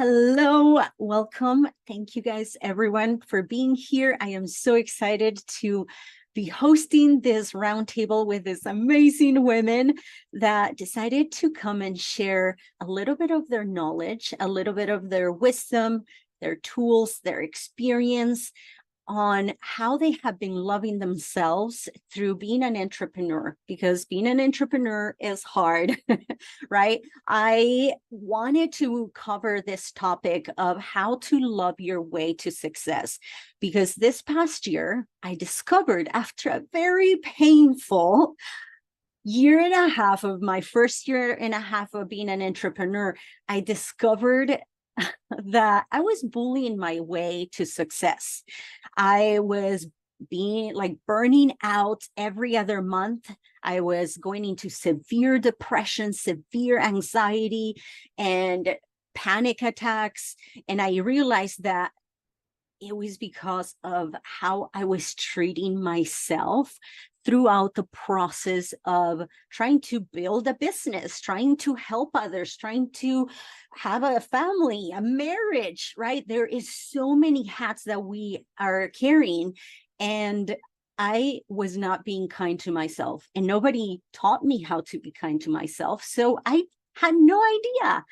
Hello, welcome. Thank you guys, everyone, for being here. I am so excited to be hosting this roundtable with these amazing women that decided to come and share a little bit of their knowledge, a little bit of their wisdom, their tools, their experience on how they have been loving themselves through being an entrepreneur, because being an entrepreneur is hard, right? I wanted to cover this topic of how to love your way to success, because this past year, I discovered after a very painful year and a half of my first year and a half of being an entrepreneur, I discovered that I was bullying my way to success. I was being like burning out every other month. I was going into severe depression, severe anxiety, and panic attacks. And I realized that it was because of how I was treating myself throughout the process of trying to build a business, trying to help others, trying to have a family, a marriage, right? There is so many hats that we are carrying. And I was not being kind to myself, and nobody taught me how to be kind to myself. So I had no idea.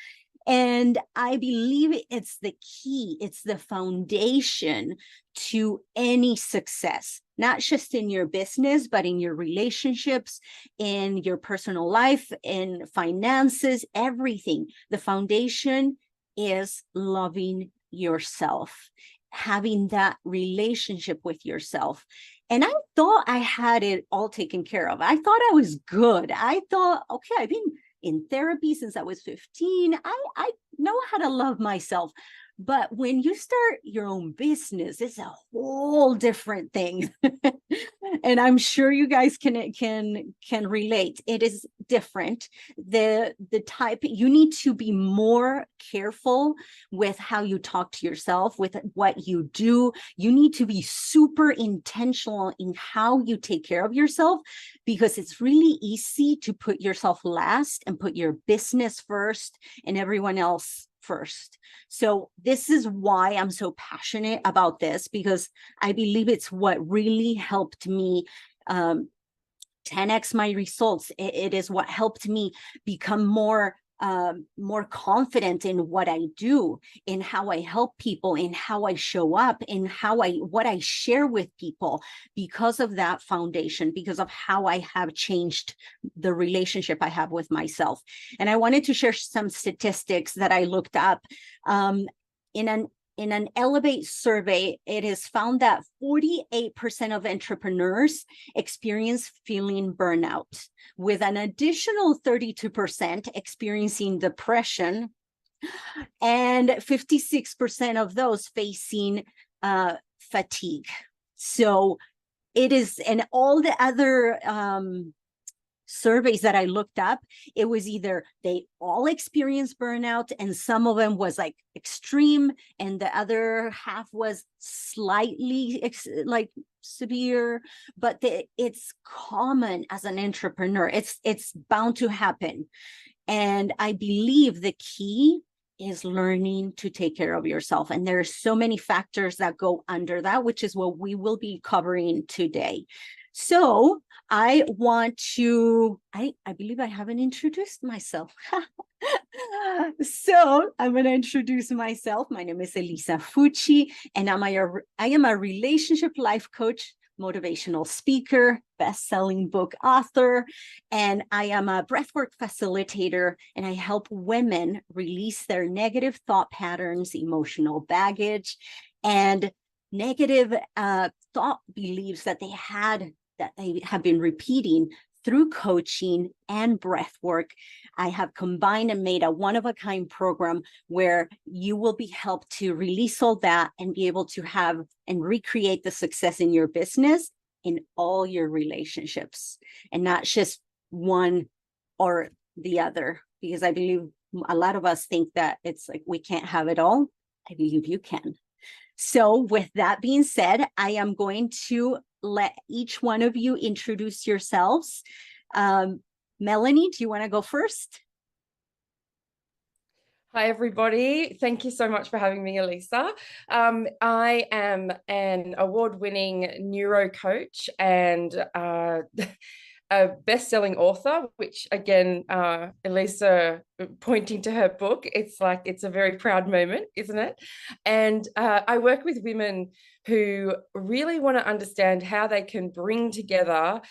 And I believe it's the key, it's the foundation to any success, not just in your business, but in your relationships, in your personal life, in finances, everything. The foundation is loving yourself, having that relationship with yourself. And I thought I had it all taken care of. I thought I was good. I thought, okay, I've been in therapy since I was 15. I know how to love myself. But when you start your own business, it's a whole different thing. And I'm sure you guys can relate. It is different. The type, you need to be more careful with how you talk to yourself, with what you do. You need to be super intentional in how you take care of yourself, because it's really easy to put yourself last and put your business first and everyone else first. So this is why I'm so passionate about this, because I believe it's what really helped me 10x my results. It is what helped me become more confident in what I do, in how I help people, in how I show up, in what I share with people, because of that foundation, because of how I have changed the relationship I have with myself. And I wanted to share some statistics that I looked up. In an Elevate survey, it is found that 48% of entrepreneurs experience feeling burnout, with an additional 32% experiencing depression, and 56% of those facing fatigue. So it is, and all the other surveys that I looked up, it was either they all experienced burnout, and some of them was like extreme, and the other half was slightly like severe. But it's common as an entrepreneur. It's bound to happen. And I believe the key is learning to take care of yourself. And there are so many factors that go under that, which is what we will be covering today. So I believe I haven't introduced myself. So I'm going to introduce myself. My name is Elisa Fucci, and I am a relationship life coach, motivational speaker, best-selling book author, and I am a breathwork facilitator, and I help women release their negative thought patterns, emotional baggage, and negative thought beliefs that they have been repeating through coaching and breath work. I have combined and made a one-of-a-kind program where you will be helped to release all that and be able to have and recreate the success in your business, in all your relationships, and not just one or the other. Because I believe a lot of us think that it's like we can't have it all. I believe you can. So with that being said, I am going to let each one of you introduce yourselves. Melanie, do you want to go first? Hi, everybody. Thank you so much for having me, Elisa. I am an award-winning neuro coach and a best-selling author, which again, Elisa pointing to her book, it's a very proud moment, isn't it? And I work with women who really want to understand how they can bring together,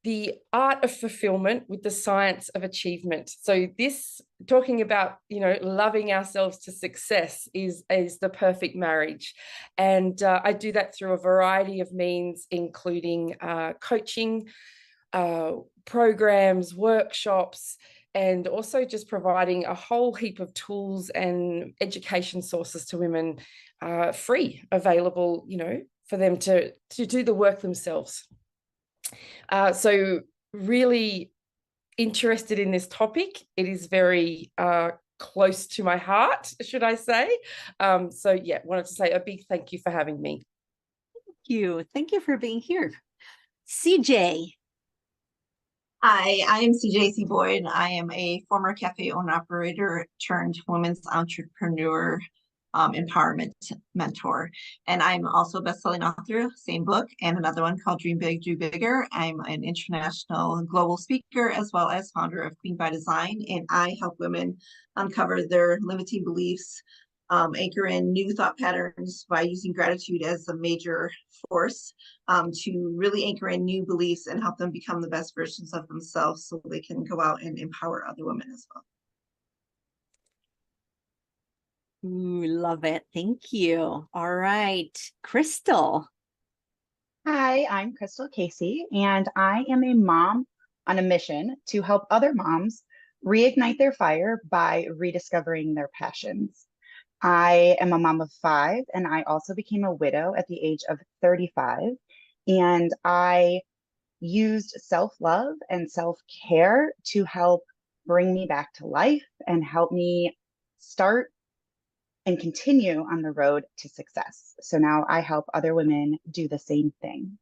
the art of fulfillment with the science of achievement. So this talking about, loving ourselves to success is the perfect marriage. And I do that through a variety of means, including coaching, programs, workshops, and also just providing a whole heap of tools and education sources to women, free, available, for them to do the work themselves. So really interested in this topic. It is very close to my heart, should I say. So yeah, wanted to say a big thank you for having me. Thank you for being here. CJ. Hi, I am CJ Boyd. I am a former cafe owner operator turned women's entrepreneur empowerment mentor. And I'm also a best-selling author, same book, and another one called Dream Big, Do Bigger. I'm an international global speaker as well as founder of Queen by Design, and I help women uncover their limiting beliefs, anchor in new thought patterns by using gratitude as a major force, to really anchor in new beliefs and help them become the best versions of themselves so they can go out and empower other women as well. Ooh, love it. Thank you. All right. Crystal. Hi, I'm Crystal Casey, and I am a mom on a mission to help other moms reignite their fire by rediscovering their passions. I am a mom of 5, and I also became a widow at the age of 35. And I used self-love and self-care to help bring me back to life and help me start and continue on the road to success. So now I help other women do the same thing.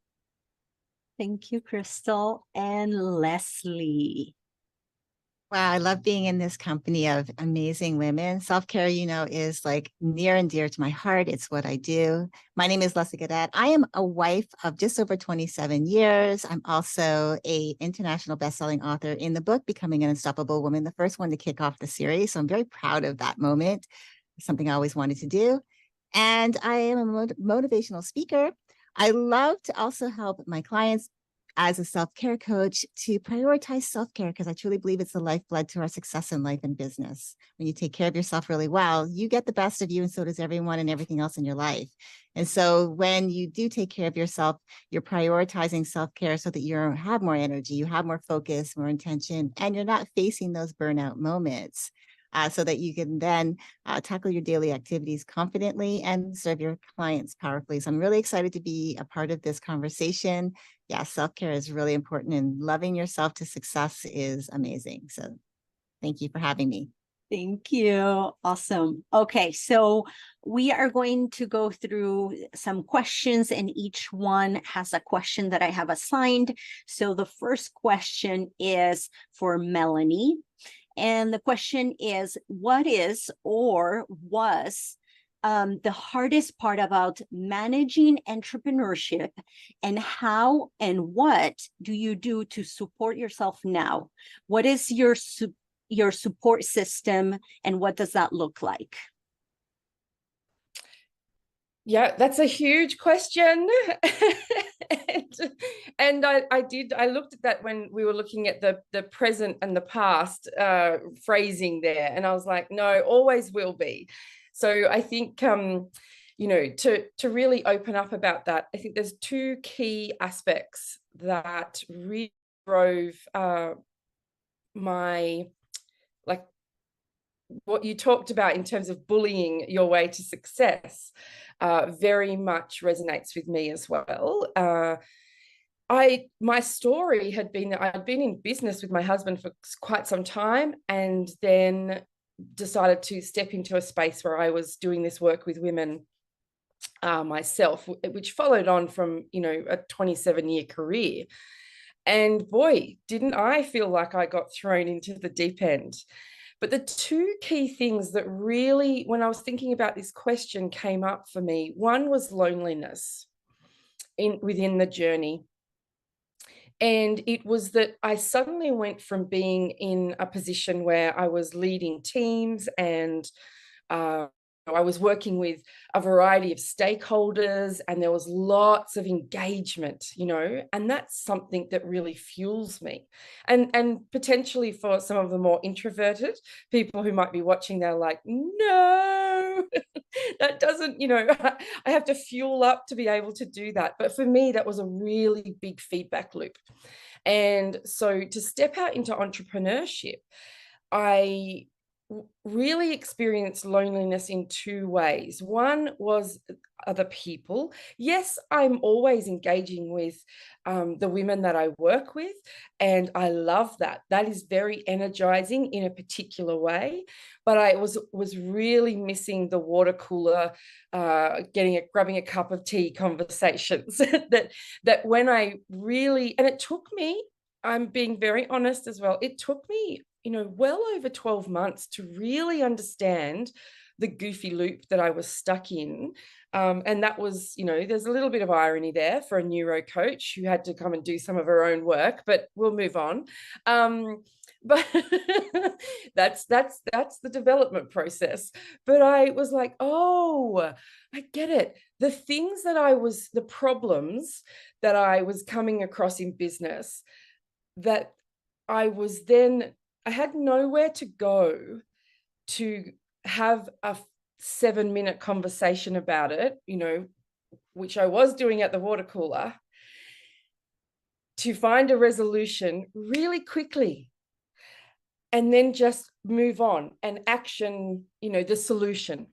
Thank you, Crystal. And Leslie. Wow, I love being in this company of amazing women. Self-care, is like near and dear to my heart. It's what I do. My name is Leslie Gadet. I am a wife of just over 27 years. I'm also an international best-selling author in the book, Becoming an Unstoppable Woman, the first one to kick off the series. So I'm very proud of that moment. It's something I always wanted to do. And I am a motivational speaker. I love to also help my clients as a self-care coach to prioritize self-care, because I truly believe it's the lifeblood to our success in life and business. When you take care of yourself really well, you get the best of you, and so does everyone and everything else in your life. And so when you do take care of yourself, you're prioritizing self-care so that you have more energy, you have more focus, more intention, and you're not facing those burnout moments. So that you can then tackle your daily activities confidently and serve your clients powerfully. So I'm really excited to be a part of this conversation. Yeah, self-care is really important, and loving yourself to success is amazing. So thank you for having me. Thank you. Awesome. Okay, so we are going to go through some questions, and each one has a question that I have assigned. So the first question is for Melanie. And the question is, what is or was the hardest part about managing entrepreneurship, and how and what do you do to support yourself now? What is your support system, and what does that look like? Yeah, that's a huge question. and I looked at that when we were looking at the present and the past phrasing there, and I was like, no, always will be. So I think to really open up about that, I think there's 2 key aspects that really drove my, like, what you talked about in terms of bullying your way to success very much resonates with me as well. My story had been that I'd been in business with my husband for quite some time, and then decided to step into a space where I was doing this work with women myself, which followed on from, a 27-year career. And boy, didn't I feel like I got thrown into the deep end. But the two key things that really, when I was thinking about this question, came up for me, one was loneliness within the journey. And it was that I suddenly went from being in a position where I was leading teams and I was working with a variety of stakeholders, and there was lots of engagement, and that's something that really fuels me. And potentially for some of the more introverted people who might be watching, they're like, no, that doesn't, I have to fuel up to be able to do that. But for me, that was a really big feedback loop. And so to step out into entrepreneurship, I really experienced loneliness in two ways. One was other people. Yes, I'm always engaging with the women that I work with, and I love that. That is very energizing in a particular way. But I was really missing the water cooler, grabbing a cup of tea conversations. that when I really, and it took me, I'm being very honest as well, it took me well over 12 months to really understand the goofy loop that I was stuck in. And that was, there's a little bit of irony there for a neuro coach who had to come and do some of her own work, but we'll move on. But that's the development process. But I was like, oh, I get it. The problems that I was coming across in business, that I had nowhere to go to have a 7-minute conversation about it, which I was doing at the water cooler, to find a resolution really quickly and then just move on and action, the solution.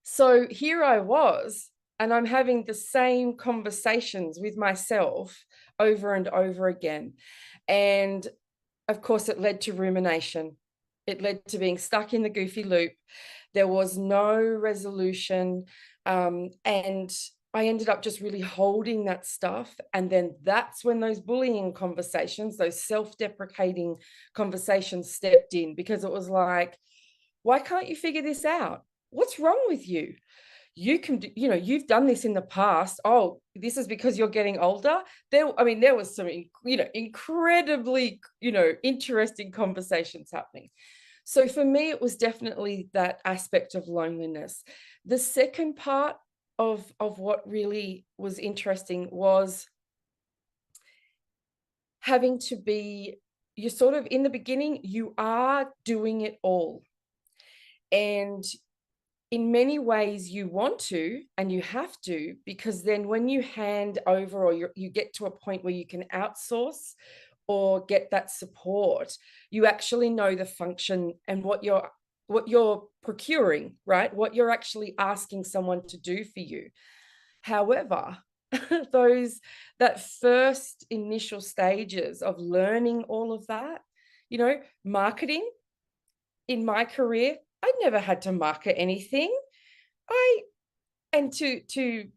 So here I was, and I'm having the same conversations with myself over and over again. And of course, it led to rumination. It led to being stuck in the goofy loop. There was no resolution. And I ended up just really holding that stuff. And then that's when those bullying conversations, those self-deprecating conversations stepped in, because it was like, why can't you figure this out? What's wrong with you? You can, you've done this in the past. Oh, this is because you're getting older. There was some, incredibly, interesting conversations happening. So for me, it was definitely that aspect of loneliness. The second part of what really was interesting was having to be, you're sort of in the beginning, you are doing it all. And in many ways you want to, and you have to, because then when you hand over, or you get to a point where you can outsource or get that support, you actually know the function and what you're procuring, right? What you're actually asking someone to do for you. However, that first initial stages of learning all of that, marketing, in my career, I never had to market anything. And to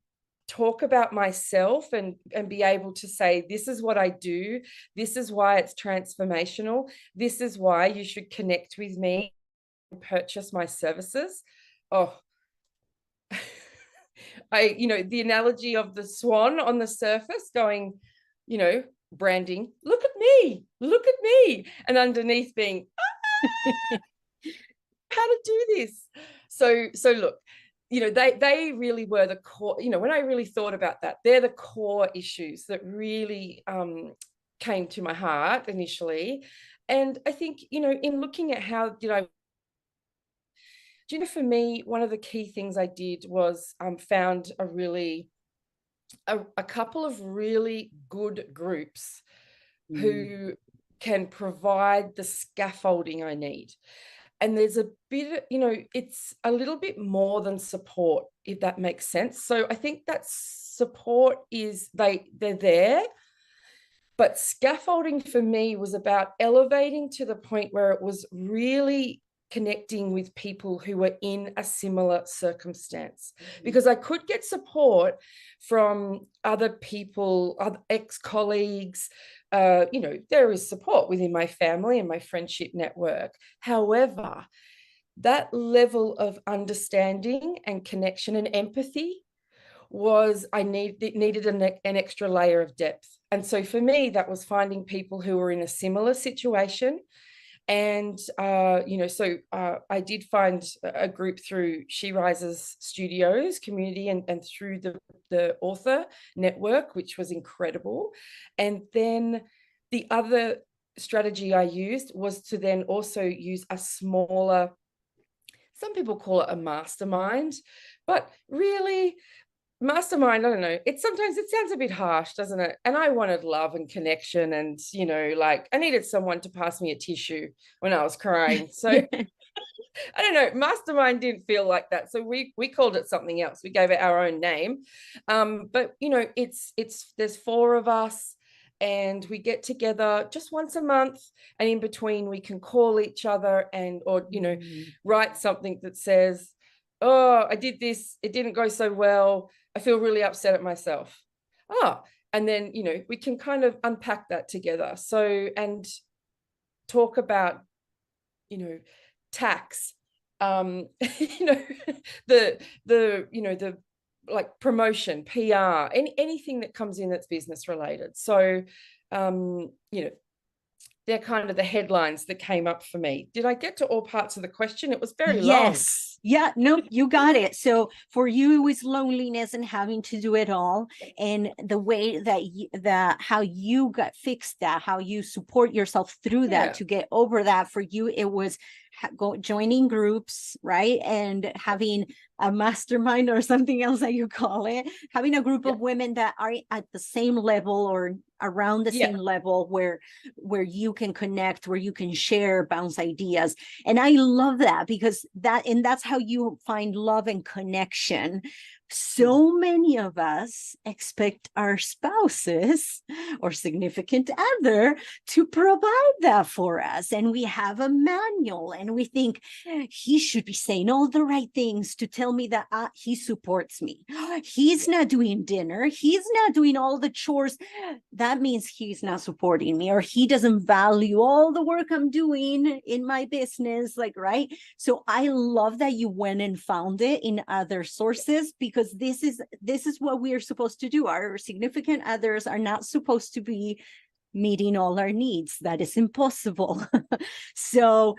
talk about myself and be able to say, this is what I do. This is why it's transformational. This is why you should connect with me and purchase my services. Oh, the analogy of the swan on the surface going, branding, look at me. And underneath being, how to do this. So look, they really were the core, when I really thought about that, they're the core issues that really came to my heart initially. And I think, in looking at how for me, one of the key things I did was found a couple of really good groups who can provide the scaffolding I need. And there's a bit, it's a little bit more than support, if that makes sense. So I think that support is, they're there, but scaffolding for me was about elevating to the point where it was really connecting with people who were in a similar circumstance, because I could get support from other people, other ex-colleagues, there is support within my family and my friendship network. However, that level of understanding and connection and empathy needed an extra layer of depth. And so for me, that was finding people who were in a similar situation. And, I did find a group through She Rises Studios community and through the author network, which was incredible. And then the other strategy I used was to then also use a smaller, some people call it a mastermind, but really, mastermind, I don't know. Sometimes it sounds a bit harsh, doesn't it? And I wanted love and connection, and like I needed someone to pass me a tissue when I was crying. So I don't know. Mastermind didn't feel like that, so we called it something else. We gave it our own name, but there's 4 of us, and we get together just once a month, and in between we can call each other or write something that says, oh, I did this, it didn't go so well, I feel really upset at myself. And then we can kind of unpack that together. So, and talk about tax, the like promotion, PR, anything that comes in that's business related. So they're kind of the headlines that came up for me. Did I get to all parts of the question? It was very long. Yes. Yeah, no, you got it. So for you, it was loneliness and having to do it all. And the way that how you got fixed that, how you support yourself through that to get over that, for you, it was joining groups, right? And having a mastermind or something else that you call it, having a group of women that are at the same level or around the same level where you can connect, where you can share, bounce ideas. And I love that, because that's how you find love and connection. So many of us expect our spouses or significant other to provide that for us. And we have a manual and we think he should be saying all the right things to tell me that he supports me. He's not doing dinner. He's not doing all the chores. That means he's not supporting me, or he doesn't value all the work I'm doing in my business. Like, right. So I love that you went and found it in other sources, because this is what we are supposed to do. Our significant others are not supposed to be meeting all our needs. That is impossible. So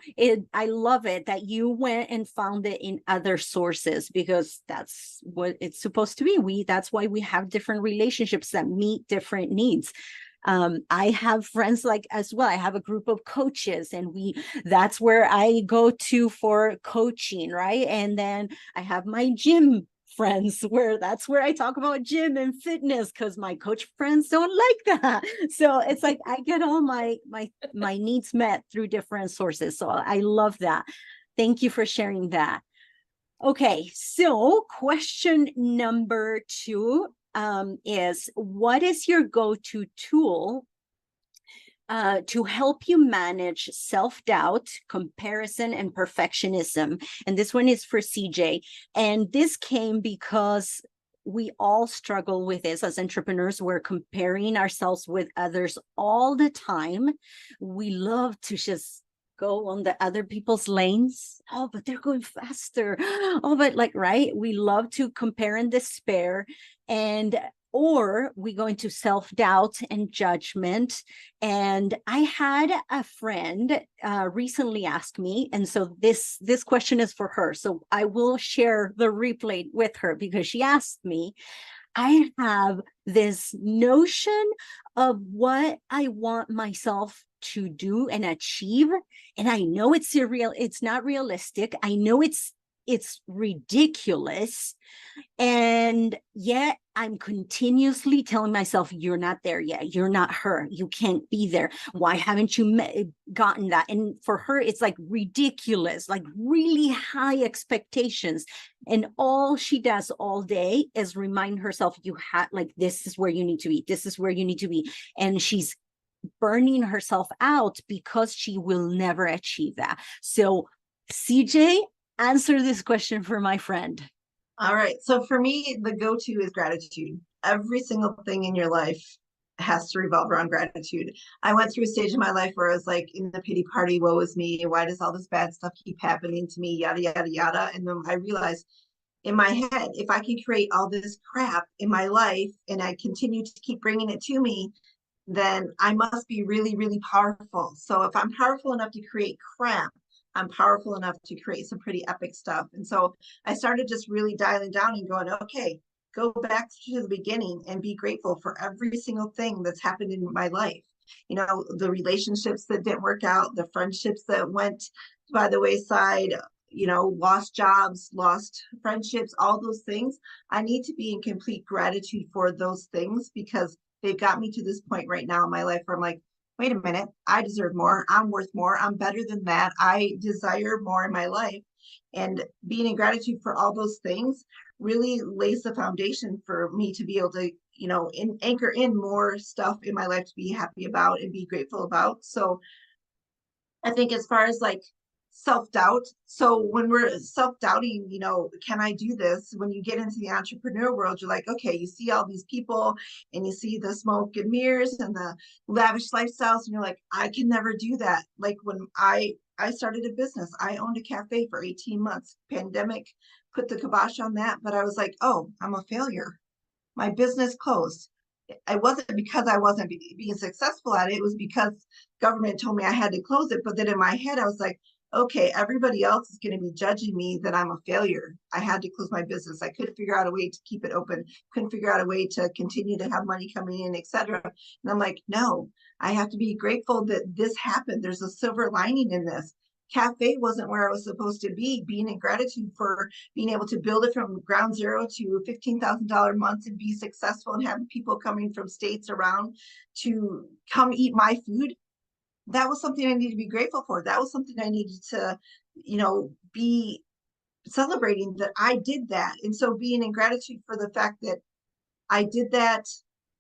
I love it that you went and found it in other sources, because that's what it's supposed to be. That's why we have different relationships that meet different needs. I have friends like as well. I have a group of coaches, and that's where I go to for coaching, right? And then I have my gym friends, that's where I talk about gym and fitness, because my coach friends don't like that. So it's like I get all my needs met through different sources. So I love that. Thank you for sharing that. Okay, so question number 2 is, what is your go-to tool to help you manage self-doubt, comparison, and perfectionism? And this one is for CJ. And this came because we all struggle with this as entrepreneurs. We're comparing ourselves with others all the time. We love to just go on the other people's lanes. Oh, but they're going faster. Oh, but right? We love to compare and despair, or we go into self-doubt and judgment. And I had a friend recently ask me, and so this question is for her. So I will share the replay with her, because she asked me, I have this notion of what I want myself to do and achieve, and I know it's not realistic. I know it's ridiculous, and yet I'm continuously telling myself, you're not there yet. You're not her. You can't be there. Why haven't you gotten that? And for her, it's like ridiculous, like really high expectations. And all she does all day is remind herself, this is where you need to be. This is where you need to be. And she's burning herself out because she will never achieve that. So CJ, answer this question for my friend. All right. So for me, the go-to is gratitude. Every single thing in your life has to revolve around gratitude. I went through a stage in my life where I was like in the pity party, woe is me, why does all this bad stuff keep happening to me, yada, yada, yada. And then I realized in my head, if I can create all this crap in my life and I continue to keep bringing it to me, then I must be really, really powerful. So if I'm powerful enough to create crap, I'm powerful enough to create some pretty epic stuff. And so I started just really dialing down and going, okay, go back to the beginning and be grateful for every single thing that's happened in my life. You know, the relationships that didn't work out, the friendships that went by the wayside, you know, lost jobs, lost friendships, all those things. I need to be in complete gratitude for those things because they've got me to this point right now in my life where I'm like, wait a minute, I deserve more. I'm worth more. I'm better than that. I desire more in my life. And being in gratitude for all those things really lays the foundation for me to be able to, you know, anchor in more stuff in my life to be happy about and be grateful about. So I think as far as like self-doubt, so when we're self-doubting, you know, can I do this? When you get into the entrepreneur world, you're like, okay, you see all these people and you see the smoke and mirrors and the lavish lifestyles, and you're like, I can never do that. Like when I started a business, I owned a cafe for 18 months. Pandemic put the kibosh on that, but I was like, oh, I'm a failure. My business closed. It wasn't because I wasn't being successful at it. It was because government told me I had to close it. But then in my head, I was like, okay, everybody else is going to be judging me that I'm a failure. I had to close my business. I couldn't figure out a way to keep it open. Couldn't figure out a way to continue to have money coming in, etc. And I'm like, no, I have to be grateful that this happened. There's a silver lining in this. Cafe wasn't where I was supposed to be. Being in gratitude for being able to build it from ground zero to $15,000 months and be successful and have people coming from states around to come eat my food. That was something I needed to be grateful for. That was something I needed to, you know, be celebrating that I did that. And so being in gratitude for the fact that I did that,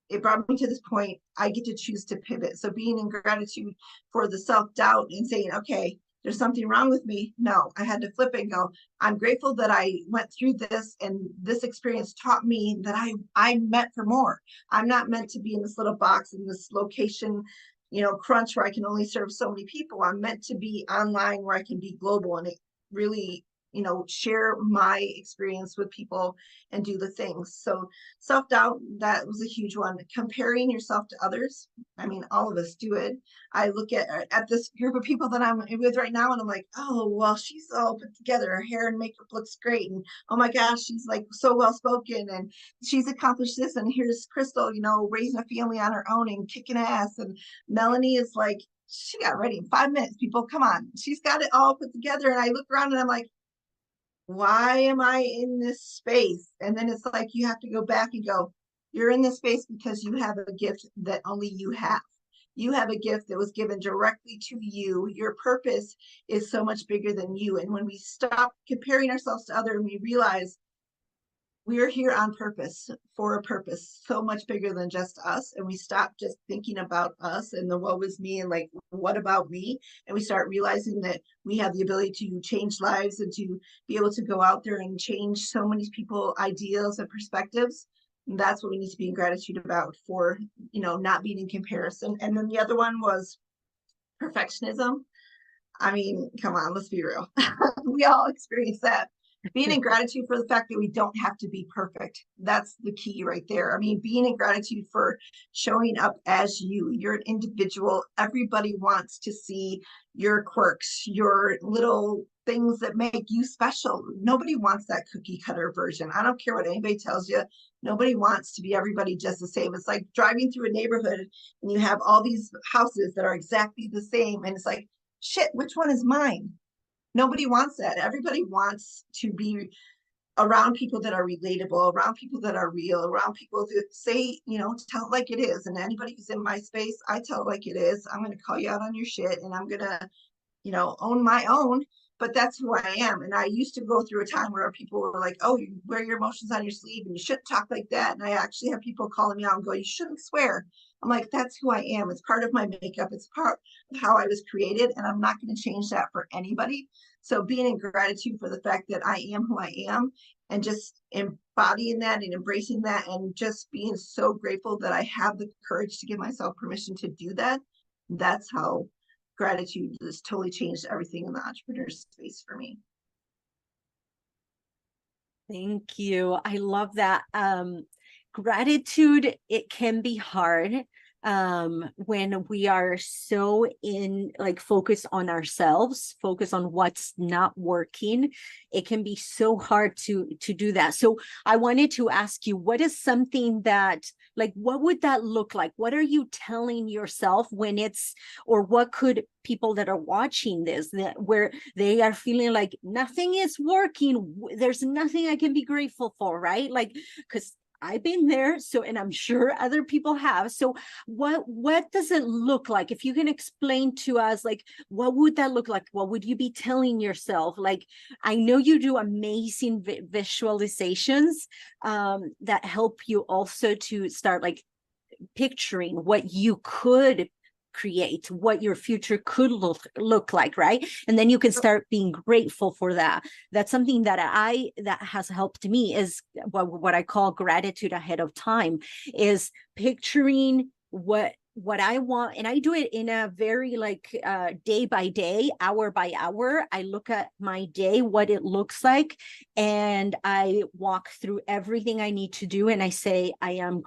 it brought me to this point. I get to choose to pivot. So being in gratitude for the self-doubt and saying, okay, there's something wrong with me. No, I had to flip it and go, I'm grateful that I went through this and this experience taught me that I'm meant for more. I'm not meant to be in this little box in this location, you know, crunch where I can only serve so many people. I'm meant to be online where I can be global and it really, you know, share my experience with people and do the things. So self-doubt, that was a huge one. Comparing yourself to others. I mean, all of us do it. I look at this group of people that I'm with right now and I'm like, oh, well, she's all put together. Her hair and makeup looks great. And oh my gosh, she's like so well spoken and she's accomplished this. And here's Crystal, you know, raising a family on her own and kicking ass. And Melanie is like, she got ready in 5 minutes, people, come on. She's got it all put together. And I look around and I'm like, why am I in this space? And then it's like you have to go back and go, you're in this space because you have a gift that only you have. You have a gift that was given directly to you. Your purpose is so much bigger than you. And when we stop comparing ourselves to others and we realize we're here on purpose for a purpose so much bigger than just us, and we stop just thinking about us and the woe is me and like what about me, and we start realizing that we have the ability to change lives and to be able to go out there and change so many people ideas and perspectives. And that's what we need to be in gratitude about, for, you know, not being in comparison. And then the other one was perfectionism. I mean, come on, let's be real. We all experience that. Being in gratitude for the fact that we don't have to be perfect. That's the key right there. I mean, being in gratitude for showing up as you. You're an individual. Everybody wants to see your quirks, your little things that make you special. Nobody wants that cookie cutter version. I don't care what anybody tells you. Nobody wants to be everybody just the same. It's like driving through a neighborhood and you have all these houses that are exactly the same. And it's like, shit, which one is mine? Nobody wants that. Everybody wants to be around people that are relatable, around people that are real, around people that say, you know, tell it like it is. And anybody who's in my space, I tell it like it is. I'm going to call you out on your shit and I'm going to, you know, own my own. But that's who I am. And I used to go through a time where people were like, oh, you wear your emotions on your sleeve and you shouldn't talk like that. And I actually have people calling me out and go, you shouldn't swear. I'm like, that's who I am. It's part of my makeup. It's part of how I was created. And I'm not going to change that for anybody. So being in gratitude for the fact that I am who I am and just embodying that and embracing that and just being so grateful that I have the courage to give myself permission to do that. That's how gratitude has totally changed everything in the entrepreneur space for me. Thank you. I love that. Gratitude, it can be hard when we are so in like focus on ourselves, focus on what's not working. It can be so hard to do that. So I wanted to ask you, what is something that, like, what would that look like? What are you telling yourself when it's, or what could people that are watching this, that where they are feeling like nothing is working, there's nothing I can be grateful for, right? Like, because I've been there, so, and I'm sure other people have. So what does it look like? If you can explain to us, like, what would that look like? What would you be telling yourself? Like, I know you do amazing visualizations that help you also to start like picturing what you could create, what your future could look like, right? And then you can start being grateful for that. That's something that has helped me, is what I call gratitude ahead of time, is picturing what I want. And I do it in a very like day by day, hour by hour. I look at my day, what it looks like, and I walk through everything I need to do. And I say, I am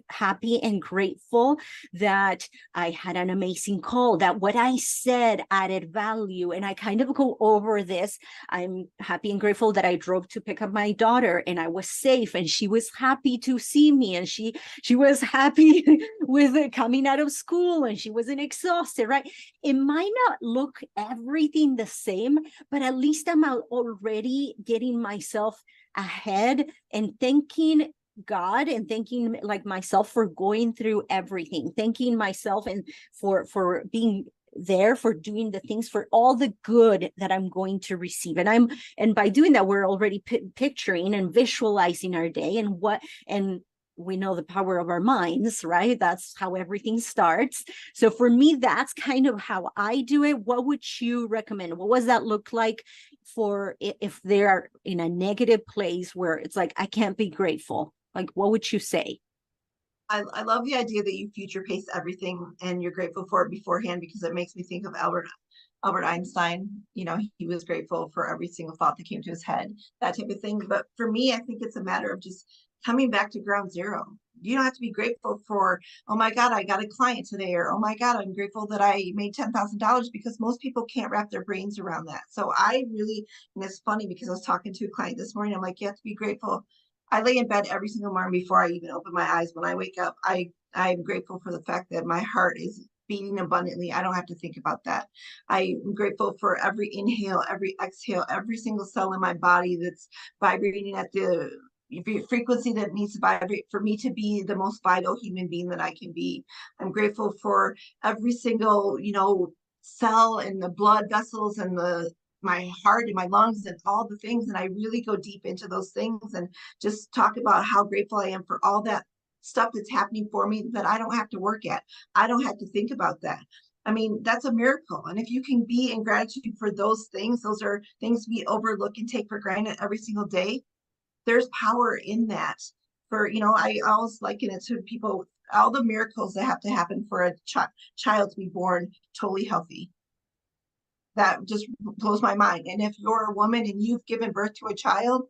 happy and grateful that I had an amazing call, that what I said added value. And I kind of go over this. I'm happy and grateful that I drove to pick up my daughter and I was safe and she was happy to see me, and she was happy with it coming out of school, and she wasn't exhausted, right? It might not look everything the same, but at least I'm out already getting myself ahead and thanking God and thanking like myself for going through everything, thanking myself and for being there, for doing the things, for all the good that I'm going to receive. And by doing that, we're already picturing and visualizing our day and we know the power of our minds, right? That's how everything starts. So for me, that's kind of how I do it. What would you recommend? What does that look like for if they're in a negative place where it's like, I can't be grateful? Like, what would you say? I love the idea that you future pace everything and you're grateful for it beforehand, because it makes me think of Albert Einstein. You know, he was grateful for every single thought that came to his head, that type of thing. But for me, I think it's a matter of just coming back to ground zero. You don't have to be grateful for, oh my God, I got a client today, or oh my God, I'm grateful that I made $10,000, because most people can't wrap their brains around that. So I really, and it's funny because I was talking to a client this morning. I'm like, you have to be grateful. I lay in bed every single morning before I even open my eyes. When I wake up, I'm grateful for the fact that my heart is beating abundantly. I don't have to think about that. I'm grateful for every inhale, every exhale, every single cell in my body that's vibrating at the frequency that needs to vibrate for me to be the most vital human being that I can be. I'm grateful for every single, cell and the blood vessels and my heart and my lungs and all the things. And I really go deep into those things and just talk about how grateful I am for all that stuff that's happening for me that I don't have to work at. I don't have to think about that. I mean, that's a miracle. And if you can be in gratitude for those are things we overlook and take for granted every single day. There's power in that. I always liken it to people, all the miracles that have to happen for a child to be born totally healthy. That just blows my mind. And if you're a woman and you've given birth to a child,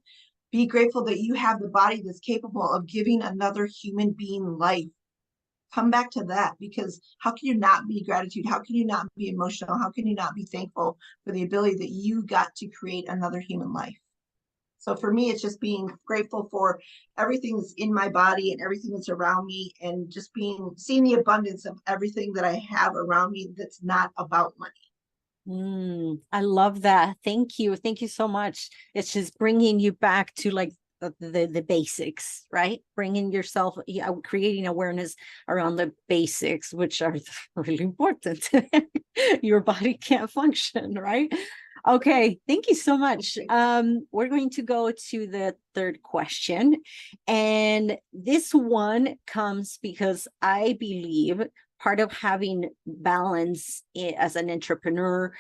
be grateful that you have the body that's capable of giving another human being life. Come back to that, because how can you not be gratitude? How can you not be emotional? How can you not be thankful for the ability that you got to create another human life? So for me, it's just being grateful for everything that's in my body and everything that's around me, and just seeing the abundance of everything that I have around me that's not about money. I love that. Thank you. Thank you so much. It's just bringing you back to like the basics, right? Bringing yourself, creating awareness around the basics, which are really important. Your body can't function, right? Okay, thank you so much. We're going to go to the third question. And this one comes because I believe part of having balance as an entrepreneur,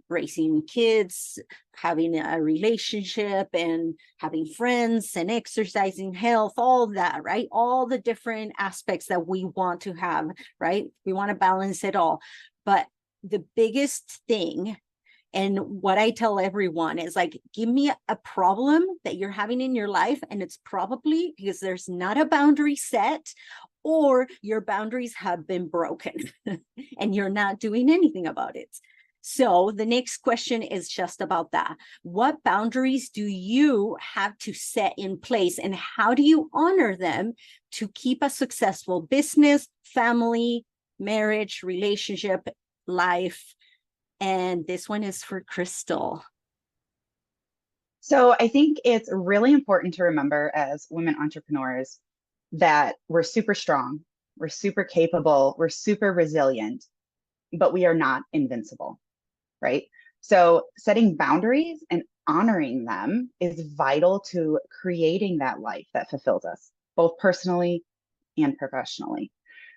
raising kids, having a relationship and having friends and exercising, health, all that, right? All the different aspects that we want to have, right? We want to balance it all. But the biggest thing, and what I tell everyone is like, give me a problem that you're having in your life, and it's probably because there's not a boundary set, or your boundaries have been broken and you're not doing anything about it. So the next question is just about that. What boundaries do you have to set in place, and how do you honor them to keep a successful business, family, marriage, relationship, life? And this one is for Crystal. So I think it's really important to remember as women entrepreneurs that we're super strong, we're super capable, we're super resilient, but we are not invincible, right? So setting boundaries and honoring them is vital to creating that life that fulfills us, both personally and professionally.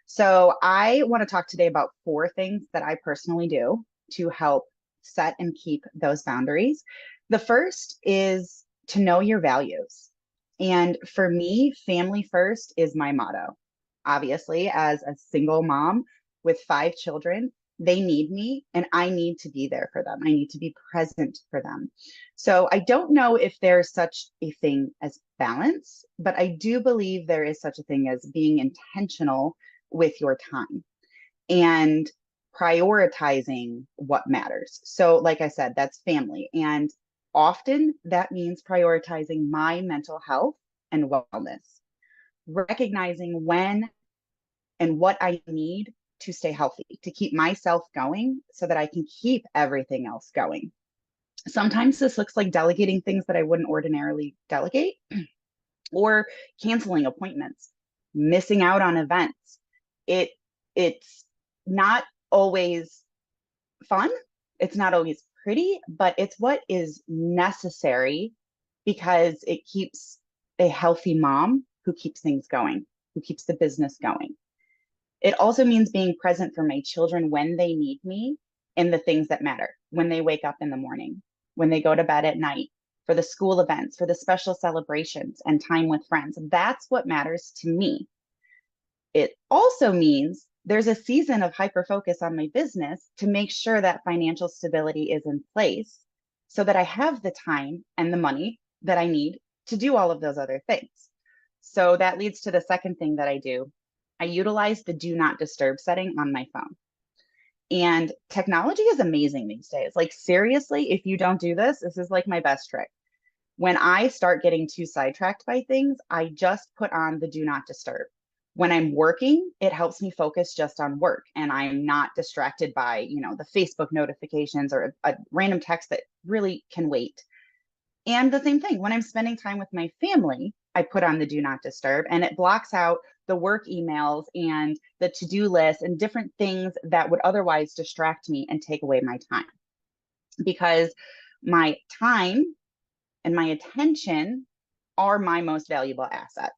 So I want to talk today about 4 things that I personally do to help set and keep those boundaries. The first is to know your values. And for me, family first is my motto. Obviously, as a single mom with 5 children, they need me and I need to be there for them. I need to be present for them. So I don't know if there's such a thing as balance, but I do believe there is such a thing as being intentional with your time and prioritizing what matters. So like I said, that's family. And often that means prioritizing my mental health and wellness, recognizing when and what I need to stay healthy, to keep myself going so that I can keep everything else going. Sometimes this looks like delegating things that I wouldn't ordinarily delegate, or canceling appointments, missing out on events. It's not always fun. It's not always pretty, but it's what is necessary because it keeps a healthy mom who keeps things going, who keeps the business going. It also means being present for my children when they need me in the things that matter, when they wake up in the morning, when they go to bed at night, for the school events, for the special celebrations and time with friends. That's what matters to me. It also means there's a season of hyper focus on my business to make sure that financial stability is in place so that I have the time and the money that I need to do all of those other things. So that leads to the second thing that I do. I utilize the do not disturb setting on my phone. And technology is amazing these days. Like seriously, if you don't do this, this is like my best trick. When I start getting too sidetracked by things, I just put on the do not disturb. When I'm working, it helps me focus just on work and I'm not distracted by, the Facebook notifications or a random text that really can wait. And the same thing, when I'm spending time with my family, I put on the do not disturb and it blocks out the work emails and the to-do list and different things that would otherwise distract me and take away my time. Because my time and my attention are my most valuable assets.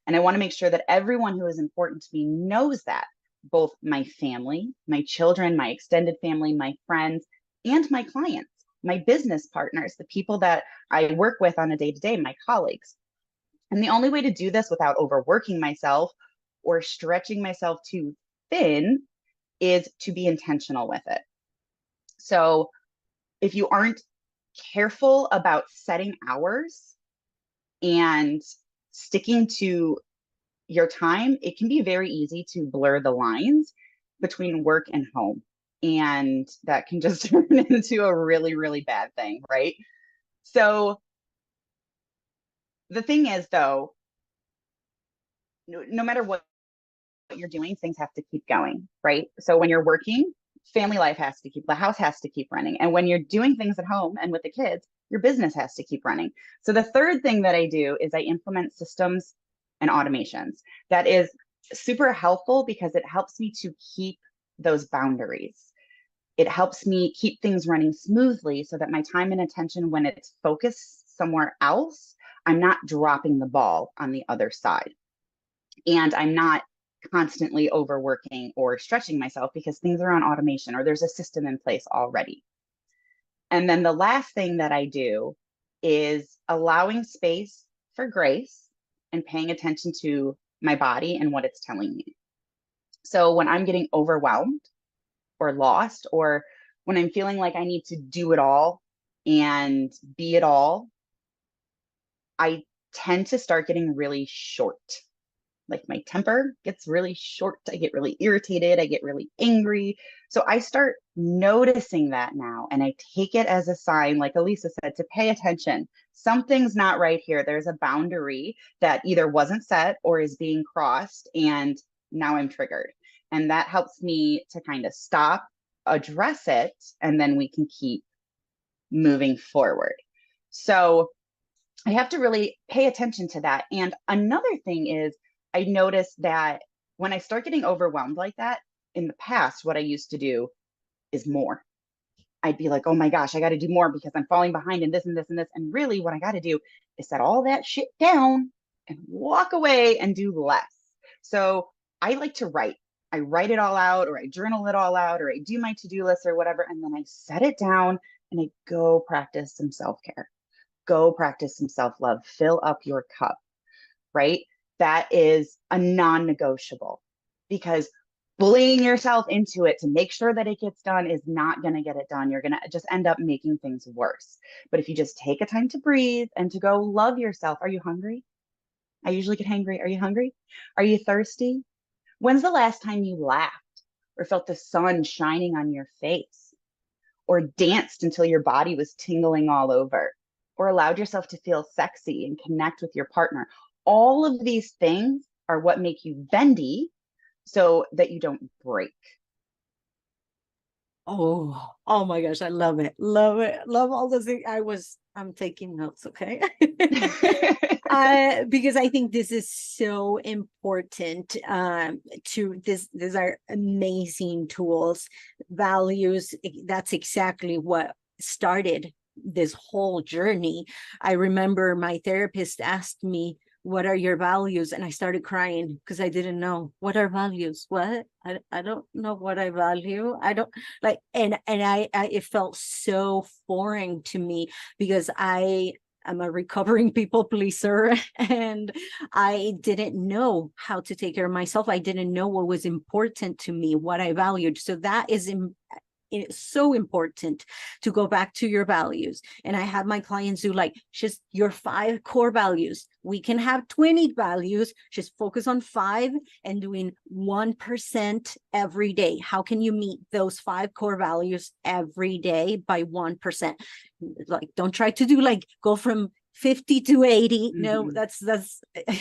And I want to make sure that everyone who is important to me knows that, both my family, my children, my extended family, my friends, and my clients, my business partners, the people that I work with on a day-to-day, my colleagues. And the only way to do this without overworking myself or stretching myself too thin is to be intentional with it. So if you aren't careful about setting hours and sticking to your time, it can be very easy to blur the lines between work and home. And that can just turn into a really, really bad thing, right? So the thing is, though, no matter what you're doing, things have to keep going, right? So when you're working, family life has to keep, the house has to keep running. And when you're doing things at home and with the kids, your business has to keep running. So the third thing that I do is I implement systems and automations. That is super helpful because it helps me to keep those boundaries. It helps me keep things running smoothly so that my time and attention, when it's focused somewhere else, I'm not dropping the ball on the other side. And I'm not constantly overworking or stretching myself because things are on automation or there's a system in place already. And then the last thing that I do is allowing space for grace and paying attention to my body and what it's telling me. So when I'm getting overwhelmed or lost, or when I'm feeling like I need to do it all and be it all, I tend to start getting really short. Like my temper gets really short. I get really irritated. I get really angry. So I start noticing that now, and I take it as a sign, like Elisa said, to pay attention. Something's not right here. There's a boundary that either wasn't set or is being crossed, and now I'm triggered. And that helps me to kind of stop, address it, and then we can keep moving forward. So I have to really pay attention to that. And another thing is, I noticed that when I start getting overwhelmed like that, in the past, what I used to do is more. I'd be like, oh my gosh, I got to do more because I'm falling behind in this and this and this. And really, what I got to do is set all that shit down and walk away and do less. So I like to write. I write it all out, or I journal it all out, or I do my to-do list or whatever. And then I set it down and I go practice some self-care. Go practice some self-love. Fill up your cup, right? That is a non-negotiable, because bullying yourself into it to make sure that it gets done is not going to get it done. You're going to just end up making things worse. But if you just take a time to breathe and to go love yourself. Are you hungry? I usually get hangry. Are you hungry? Are you thirsty? When's the last time you laughed or felt the sun shining on your face, or danced until your body was tingling all over, or allowed yourself to feel sexy and connect with your partner? All of these things are what make you bendy so that you don't break. Oh my gosh, I love it. Love it. Love all the things. I'm taking notes, okay? Because I think this is so important. These are amazing tools, values. That's exactly what started this whole journey. I remember my therapist asked me, what are your values? And I started crying because I didn't know. What are values? What? I don't know what I value. I don't like, and I it felt so foreign to me because I'm a recovering people pleaser, and I didn't know how to take care of myself. I didn't know what was important to me, what I valued. So that is it's so important to go back to your values. And I have my clients do like just your 5 core values. We can have 20 values, just focus on 5 and doing 1% every day. How can you meet those 5 core values every day by 1%? Like, don't try to do like go from 50 to 80. No, that's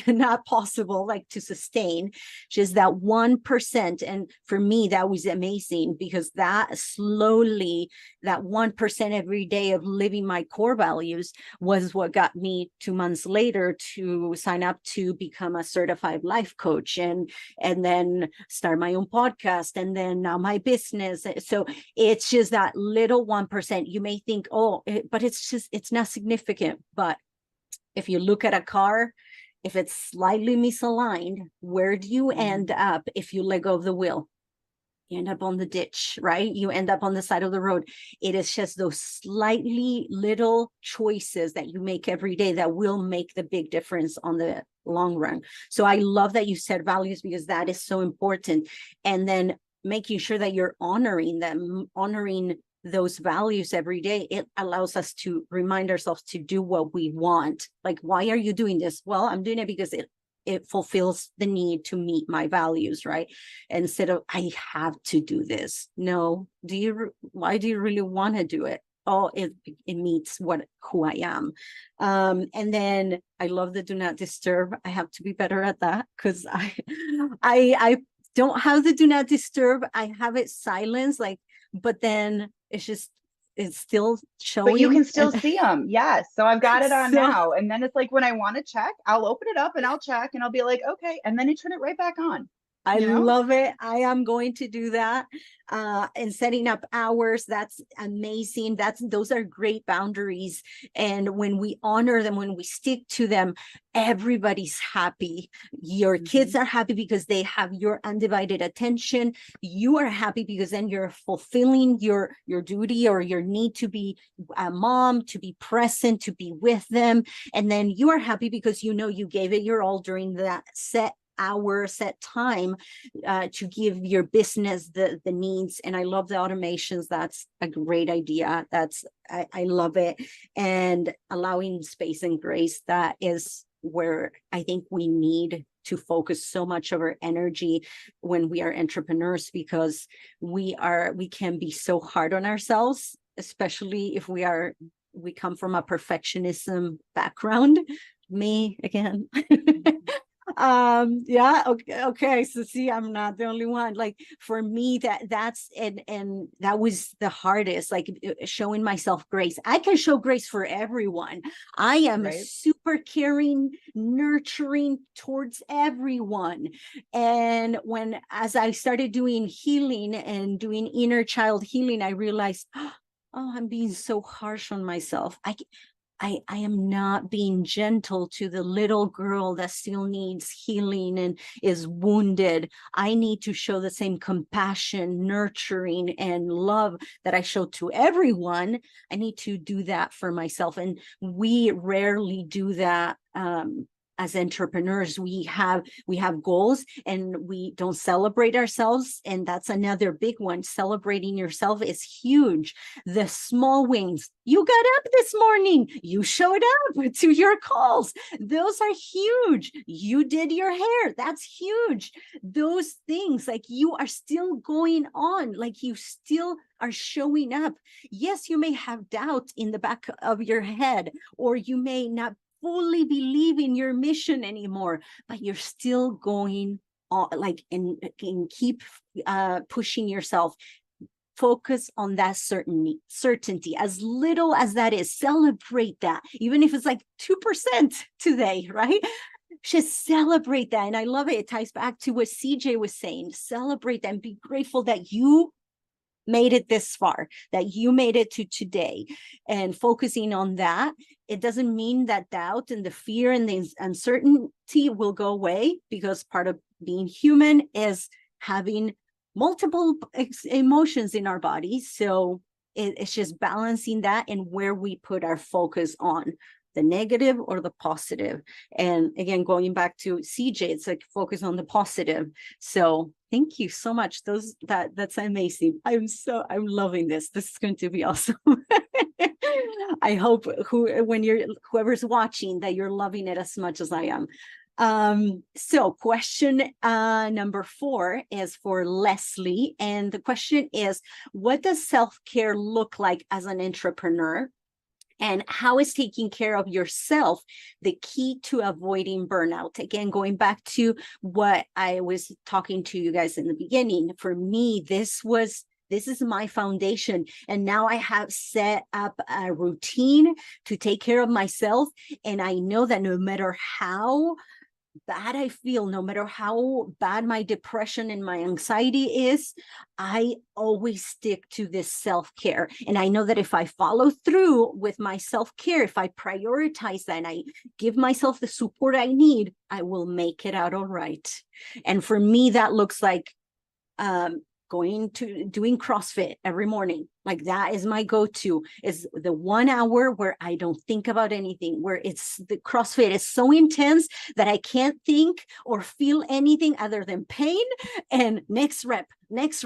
not possible, like, to sustain just that 1%. And for me, that was amazing because that slowly, that 1% every day of living my core values was what got me 2 months later to sign up to become a certified life coach, and then start my own podcast, and then now my business. So it's just that little 1%. You may think, but it's not significant. But if you look at a car, if it's slightly misaligned, where do you end up if you let go of the wheel? You end up on the ditch, right? You end up on the side of the road. It is just those slightly little choices that you make every day that will make the big difference on the long run. So I love that you said values, because that is so important. And then making sure that you're honoring them, honoring those values every day. It allows us to remind ourselves to do what we want. Like, why are you doing this? Well, I'm doing it because it fulfills the need to meet my values, right? Instead of, I have to do this. No, why do you really want to do it? Oh, it meets who I am. And then I love the do not disturb. I have to be better at that, because I don't have the do not disturb. I have it silenced, like, but then it's still showing. But you can still see them. Yes. So I've got it on now. And then it's like, when I want to check, I'll open it up and I'll check and I'll be like, okay. And then I turn it right back on. I You know? love it. I am going to do that. And setting up hours, that's amazing. Those are great boundaries. And when we honor them, when we stick to them, everybody's happy. Your kids are happy because they have your undivided attention. You are happy because then you're fulfilling your duty or your need to be a mom, to be present, to be with them. And then you are happy because you know you gave it your all during that set time to give your business the needs. And I love the automations. That's a great idea. I love it. And allowing space and grace, that is where I think we need to focus so much of our energy when we are entrepreneurs, because we can be so hard on ourselves, especially if we come from a perfectionism background. Me again. Yeah, okay, so see, I'm not the only one. Like for me, that's and that was the hardest, like showing myself grace. I can show grace for everyone. I am Right. super caring, nurturing towards everyone. And as I started doing healing and doing inner child healing, I realized, oh, I'm being so harsh on myself. I am not being gentle to the little girl that still needs healing and is wounded. I need to show the same compassion, nurturing, and love that I show to everyone. I need to do that for myself. And we rarely do that. As entrepreneurs, we have goals and we don't celebrate ourselves. And that's another big one. Celebrating yourself is huge. The small wins. You got up this morning. You showed up to your calls. Those are huge. You did your hair. That's huge. Those things, like you are still going on, like you still are showing up. Yes, you may have doubt in the back of your head, or you may not fully believe in your mission anymore, but you're still going on, like, and keep pushing yourself. Focus on that certainty, as little as that is. Celebrate that, even if it's like 2% today, right? Just celebrate that. And I love it. It ties back to what CJ was saying. Celebrate that and be grateful that you made it this far, that you made it to today, and focusing on that. It doesn't mean that doubt and the fear and the uncertainty will go away, because part of being human is having multiple emotions in our bodies. So it's just balancing that and where we put our focus on, the negative or the positive. And again, going back to CJ, it's like focus on the positive. So thank you so much. That's amazing. I'm loving this. This is going to be awesome. I hope whoever's watching, that you're loving it as much as I am. So question number 4 is for Leslie. And the question is, what does self-care look like as an entrepreneur? And how is taking care of yourself the key to avoiding burnout? Again, going back to what I was talking to you guys in the beginning, for me, this is my foundation. And now I have set up a routine to take care of myself. And I know that no matter how bad I feel, no matter how bad my depression and my anxiety is, I always stick to this self-care. And I know that if I follow through with my self-care, if I prioritize that and I give myself the support I need, I will make it out all right. And for me, that looks like doing CrossFit every morning. Like that is my go-to, is the 1 hour where I don't think about anything, where the CrossFit is so intense that I can't think or feel anything other than pain and next rep, next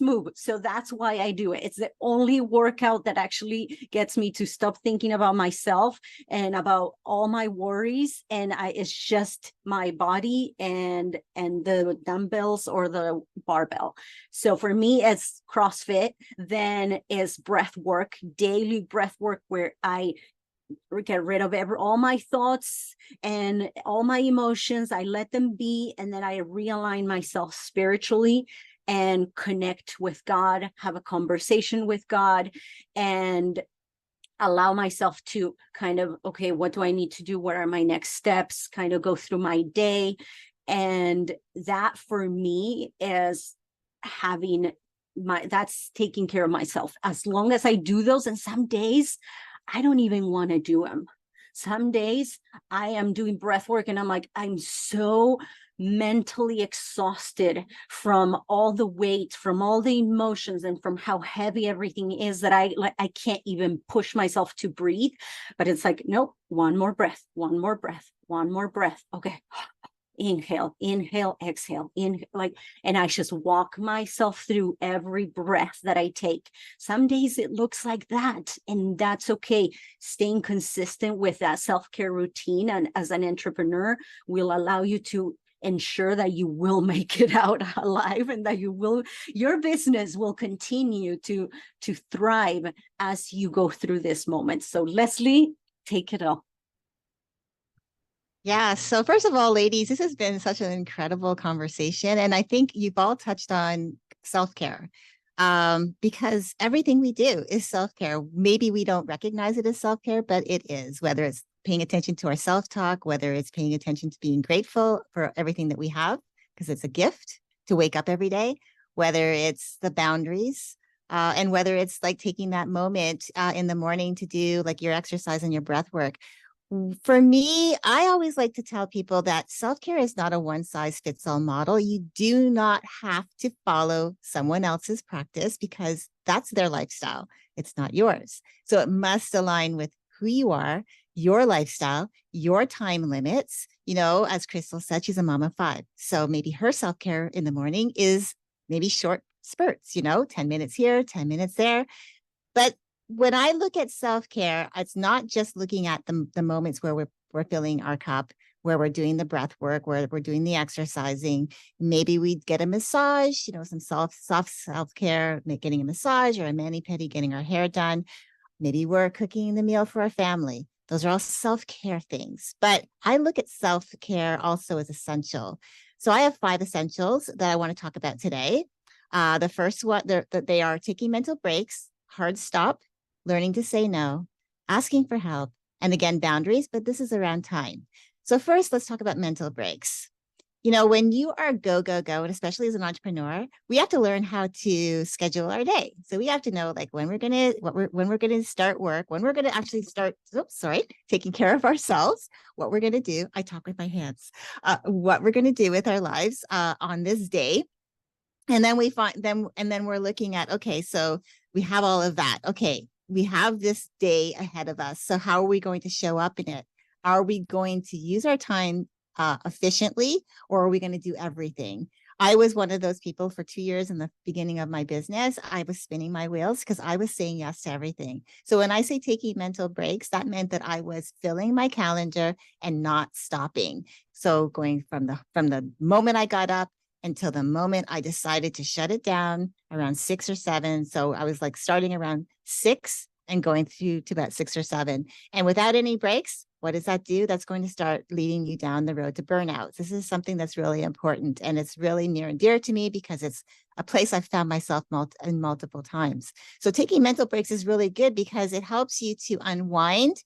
move. So that's why I do it. It's the only workout that actually gets me to stop thinking about myself and about all my worries. And it's just my body and the dumbbells or the barbell. So for me, it's CrossFit. Then is breath work, daily breath work, where I get rid of all my thoughts and all my emotions. I let them be, and then I realign myself spiritually and connect with God, have a conversation with God, and allow myself to kind of, okay, what do I need to do? What are my next steps? Kind of go through my day And that for me is that's taking care of myself. As long as I do those, and some days I don't even want to do them. Some days I am doing breath work and I'm like, I'm so mentally exhausted from all the weight, from all the emotions, and from how heavy everything is, that I can't even push myself to breathe. But it's like, nope, one more breath, one more breath, one more breath. Okay. Inhale, inhale, exhale, and I just walk myself through every breath that I take. Some days it looks like that, and that's okay. Staying consistent with that self-care routine, and as an entrepreneur, will allow you to ensure that you will make it out alive, and that your business will continue to thrive as you go through this moment. So Leslie, take it all. Yeah. So first of all, ladies, this has been such an incredible conversation. And I think you've all touched on self-care, because everything we do is self-care. Maybe we don't recognize it as self-care, but it is, whether it's paying attention to our self-talk, whether it's paying attention to being grateful for everything that we have, because it's a gift to wake up every day, whether it's the boundaries, and whether it's like taking that moment in the morning to do like your exercise and your breath work. For me, I always like to tell people that self-care is not a one-size-fits-all model. You do not have to follow someone else's practice because that's their lifestyle. It's not yours. So it must align with who you are, your lifestyle, your time limits. As Crystal said, she's a mom of 5. So maybe her self-care in the morning is maybe short spurts, 10 minutes here, 10 minutes there. But when I look at self-care, it's not just looking at the moments where we're filling our cup, where we're doing the breath work, where we're doing the exercising. Maybe we get a massage, some soft self-care, getting a massage, or a mani-pedi, getting our hair done. Maybe we're cooking the meal for our family. Those are all self-care things. But I look at self-care also as essential. So I have 5 essentials that I want to talk about today. The first one, they are taking mental breaks, hard stop, learning to say no, asking for help, and again, boundaries, but this is around time. So first, let's talk about mental breaks. When you are go, go, go, and especially as an entrepreneur, we have to learn how to schedule our day. So we have to know like when we're going to start work, when we're going to actually start, taking care of ourselves, what we're going to do. I talk with my hands, what we're going to do with our lives on this day. And then we're looking at, okay, so we have all of that. Okay, we have this day ahead of us. So how are we going to show up in it? Are we going to use our time efficiently, or are we going to do everything? I was one of those people for 2 years in the beginning of my business. I was spinning my wheels because I was saying yes to everything. So when I say taking mental breaks, that meant that I was filling my calendar and not stopping. So going from the moment I got up until the moment I decided to shut it down around 6 or 7. So I was like starting around 6 and going through to about 6 or 7. And without any breaks, what does that do? That's going to start leading you down the road to burnout. This is something that's really important. And it's really near and dear to me because it's a place I've found myself in multiple times. So taking mental breaks is really good because it helps you to unwind,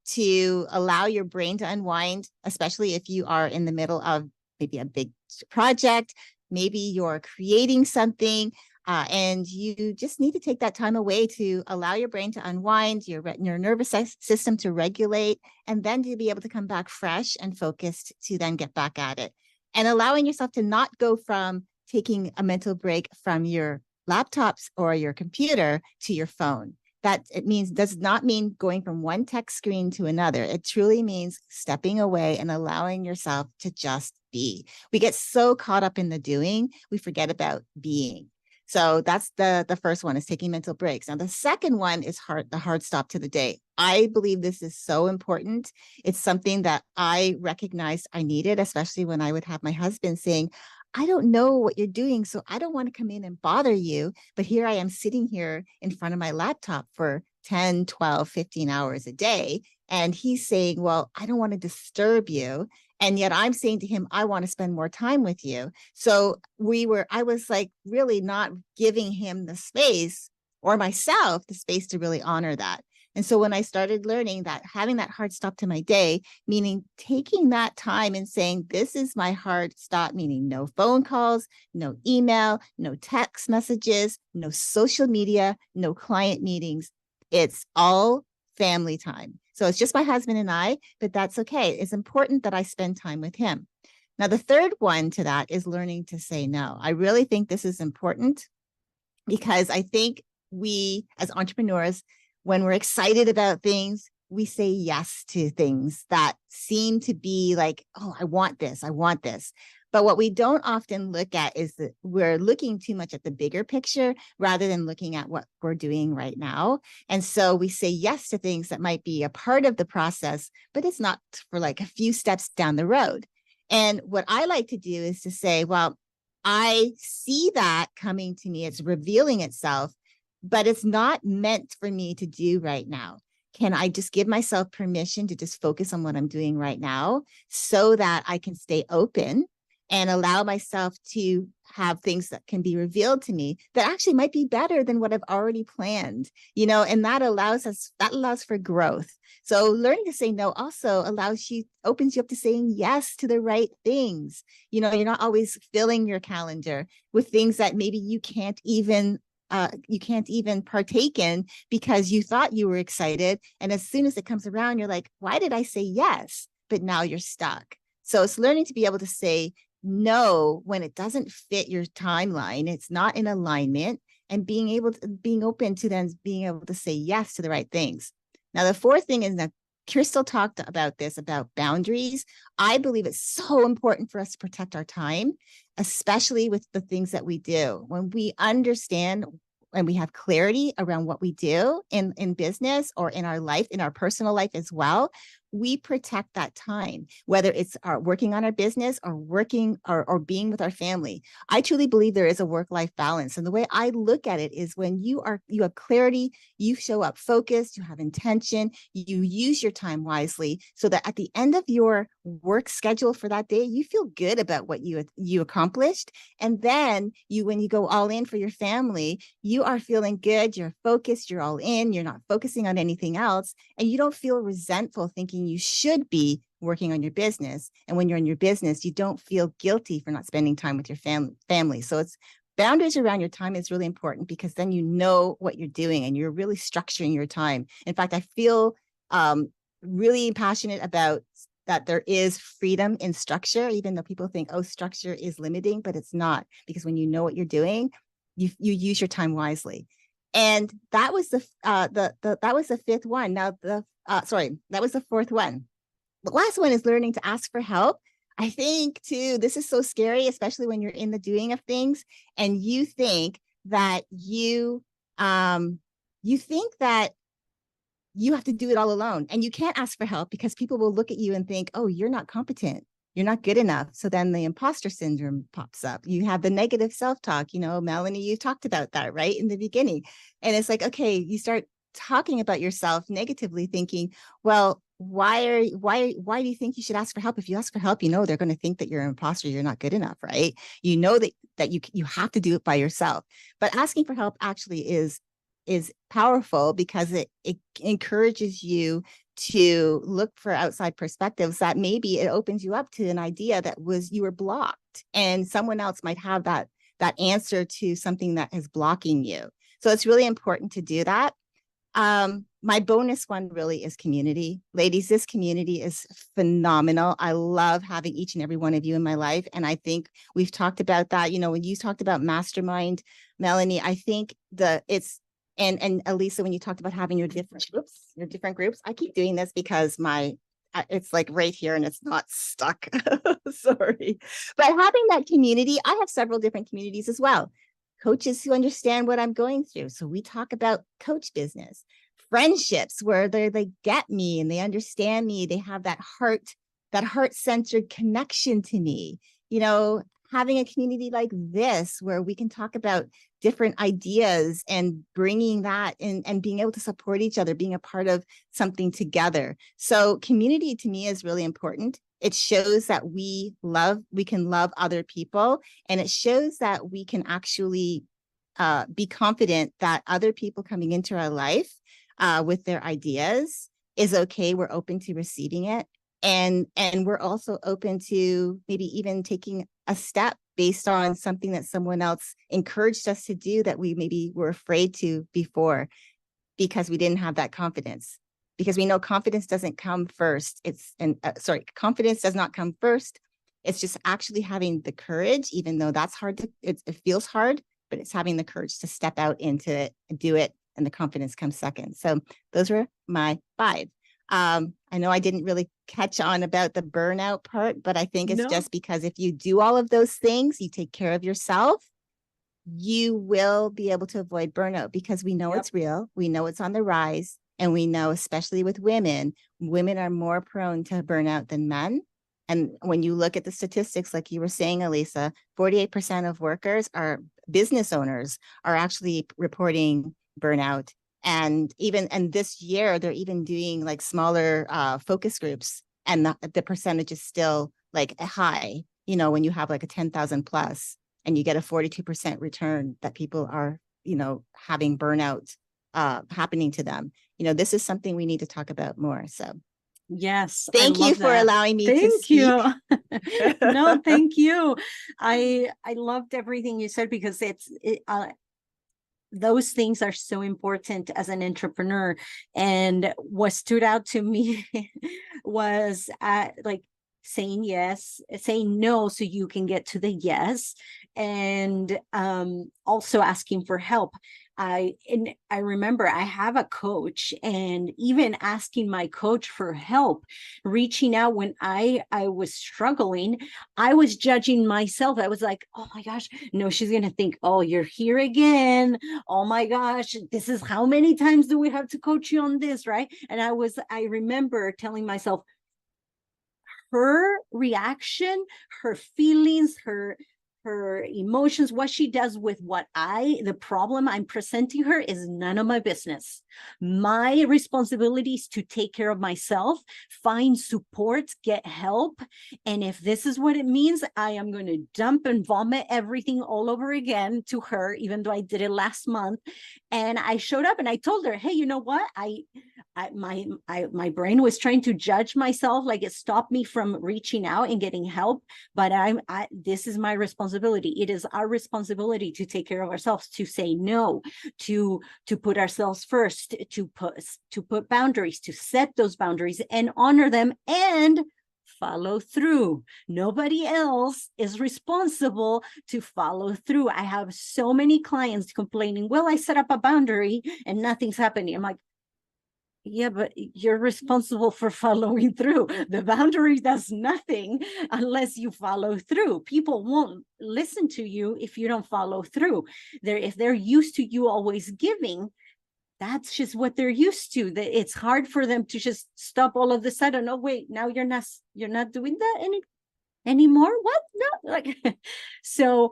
to allow your brain to unwind, especially if you are in the middle of maybe a big project. Maybe you're creating something and you just need to take that time away to allow your brain to unwind, your nervous system to regulate, and then to be able to come back fresh and focused to then get back at it. And allowing yourself to not go from taking a mental break from your laptops or your computer to your phone. That does not mean going from one tech screen to another. It truly means stepping away and allowing yourself to just be. We get so caught up in the doing, we forget about being. So that's the first one, is taking mental breaks. Now, the second one is the hard stop to the day. I believe this is so important. It's something that I recognized I needed, especially when I would have my husband saying, I don't know what you're doing, so I don't want to come in and bother you. But here I am sitting here in front of my laptop for 10, 12, 15 hours a day. And he's saying, well, I don't want to disturb you. And yet I'm saying to him, I want to spend more time with you. So I was like really not giving him the space, or myself the space, to really honor that. And so when I started learning that, having that hard stop to my day, meaning taking that time and saying, this is my hard stop, meaning no phone calls, no email, no text messages, no social media, no client meetings. It's all family time. So it's just my husband and I, but that's okay. It's important that I spend time with him. Now, the third one to that is learning to say no. I really think this is important because I think we as entrepreneurs, when we're excited about things, we say yes to things that seem to be like, oh, I want this, I want this. But what we don't often look at is that we're looking too much at the bigger picture rather than looking at what we're doing right now. And so we say yes to things that might be a part of the process, but it's not for like a few steps down the road. And what I like to do is to say, well, I see that coming to me, it's revealing itself, but it's not meant for me to do right now. Can I just give myself permission to just focus on what I'm doing right now so that I can stay open and allow myself to have things that can be revealed to me that actually might be better than what I've already planned, and that allows for growth. So learning to say no also opens you up to saying yes to the right things. You're not always filling your calendar with things that maybe you can't even partake in because you thought you were excited. And as soon as it comes around, you're like, why did I say yes? But now you're stuck. So it's learning to be able to say no when it doesn't fit your timeline, it's not in alignment, and being open to then being able to say yes to the right things. Now, the fourth thing is that Crystal talked about this, about boundaries. I believe it's so important for us to protect our time, especially with the things that we do. When we understand and we have clarity around what we do in business or in our life, in our personal life as well, we protect that time, whether it's working on our business or working or being with our family. I truly believe there is a work-life balance. And the way I look at it is when you have clarity, you show up focused, you have intention, you use your time wisely so that at the end of your work schedule for that day, you feel good about what you accomplished. And then when you go all in for your family, you are feeling good, you're focused, you're all in, you're not focusing on anything else, and you don't feel resentful thinking you should be working on your business. And when you're in your business, you don't feel guilty for not spending time with your family. So it's boundaries around your time is really important because then you know what you're doing and you're really structuring your time. In fact, I feel really passionate about that there is freedom in structure, even though people think, oh, structure is limiting, but it's not, because when you know what you're doing, you use your time wisely. And that was that was the fifth one. Now that was the fourth one. The last one is learning to ask for help. I think too, this is so scary, especially when you're in the doing of things and you think that you think that you have to do it all alone and you can't ask for help because people will look at you and think, oh, you're not competent. You're not good enough. So then the imposter syndrome pops up. You have the negative self-talk, Melanie, you talked about that right in the beginning. And it's like, okay, you start talking about yourself negatively thinking, well, why do you think you should ask for help? If you ask for help, they're going to think that you're an imposter, you're not good enough, right? That you have to do it by yourself. But asking for help actually is powerful because it encourages you to look for outside perspectives that maybe it opens you up to an idea that you were blocked and someone else might have that answer to something that is blocking you. So it's really important to do that. My bonus one really is community. Ladies, this community is phenomenal. I love having each and every one of you in my life. And I think we've talked about that, when you talked about mastermind, Melanie, I think and Elisa, when you talked about having your different groups, I keep doing this because it's like right here and it's not stuck. Sorry. But having that community, I have several different communities as well. Coaches who understand what I'm going through. So we talk about coach business, friendships where they get me and they understand me. They have that heart-centered connection to me. Having a community like this where we can talk about different ideas and bringing that and being able to support each other, being a part of something together. So community to me is really important. It shows that we can love other people, and it shows that we can actually be confident that other people coming into our life with their ideas is okay. We're open to receiving it. And we're also open to maybe even taking a step based on something that someone else encouraged us to do that we maybe were afraid to before because we didn't have that confidence. Because we know confidence doesn't come first. Confidence does not come first. It's just actually having the courage, even though that's hard it feels hard, but it's having the courage to step out into it and do it, and the confidence comes second. So those were my 5. I know I didn't really catch on about the burnout part, but I think it's just because if you do all of those things, you take care of yourself, you will be able to avoid burnout, because we know it's real. We know it's on the rise. And we know, especially with women are more prone to burnout than men. And when you look at the statistics, like you were saying, Elisa, 48% of business owners are actually reporting burnout. And this year, they're even doing like smaller focus groups, and the percentage is still like high, when you have like a 10,000 plus and you get a 42% return that people are, having burnout happening to them. This is something we need to talk about more. So yes, thank you for allowing me to speak. No, thank you. I loved everything you said, because those things are so important as an entrepreneur. And what stood out to me was like saying yes, saying no, so you can get to the yes, and also asking for help. I remember I have a coach, and even asking my coach for help, reaching out when I was struggling, I was judging myself. I was like, oh my gosh, no, she's going to think, oh, you're here again. Oh my gosh, this is how many times do we have to coach you on this, right? And I remember telling myself, her reaction, her feelings, her emotions, what she does with the problem I'm presenting her is none of my business. My responsibility is to take care of myself, find support, get help. And if this is what it means, I am going to dump and vomit everything all over again to her, even though I did it last month. And I showed up and I told her, hey, you know what? My brain was trying to judge myself, like it stopped me from reaching out and getting help. But this is my responsibility. It is our responsibility to take care of ourselves, to say no, to put ourselves first, to put boundaries, to set those boundaries and honor them and follow through. Nobody else is responsible to follow through. I have so many clients complaining, well, I set up a boundary and nothing's happening. I'm like, yeah, but you're responsible for following through. The boundary does nothing unless you follow through. People won't listen to you if you don't follow through. If they're used to you always giving, that's just what they're used to. It's hard for them to just stop all of a sudden. Oh, wait, now you're not doing that anymore. What? No, like so.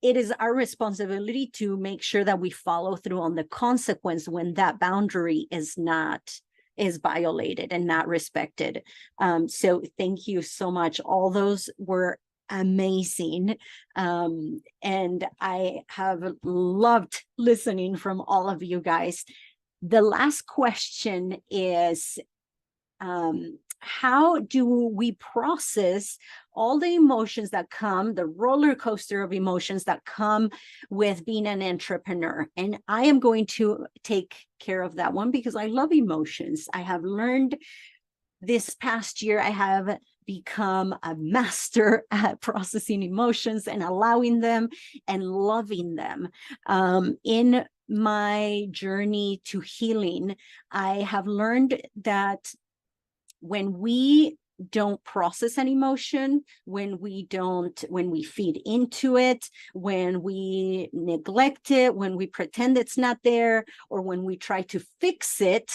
It is our responsibility to make sure that we follow through on the consequence when that boundary is violated and not respected. So thank you so much. All those were amazing. And I have loved listening from all of you guys. The last question is, how do we process all the emotions that come, the roller coaster of emotions that come with being an entrepreneur? And I am going to take care of that one because I love emotions. I have learned this past year, I have become a master at processing emotions and allowing them and loving them. In my journey to healing, I have learned that when we don't process an emotion, when we feed into it, when we neglect it, when we pretend it's not there, or when we try to fix it,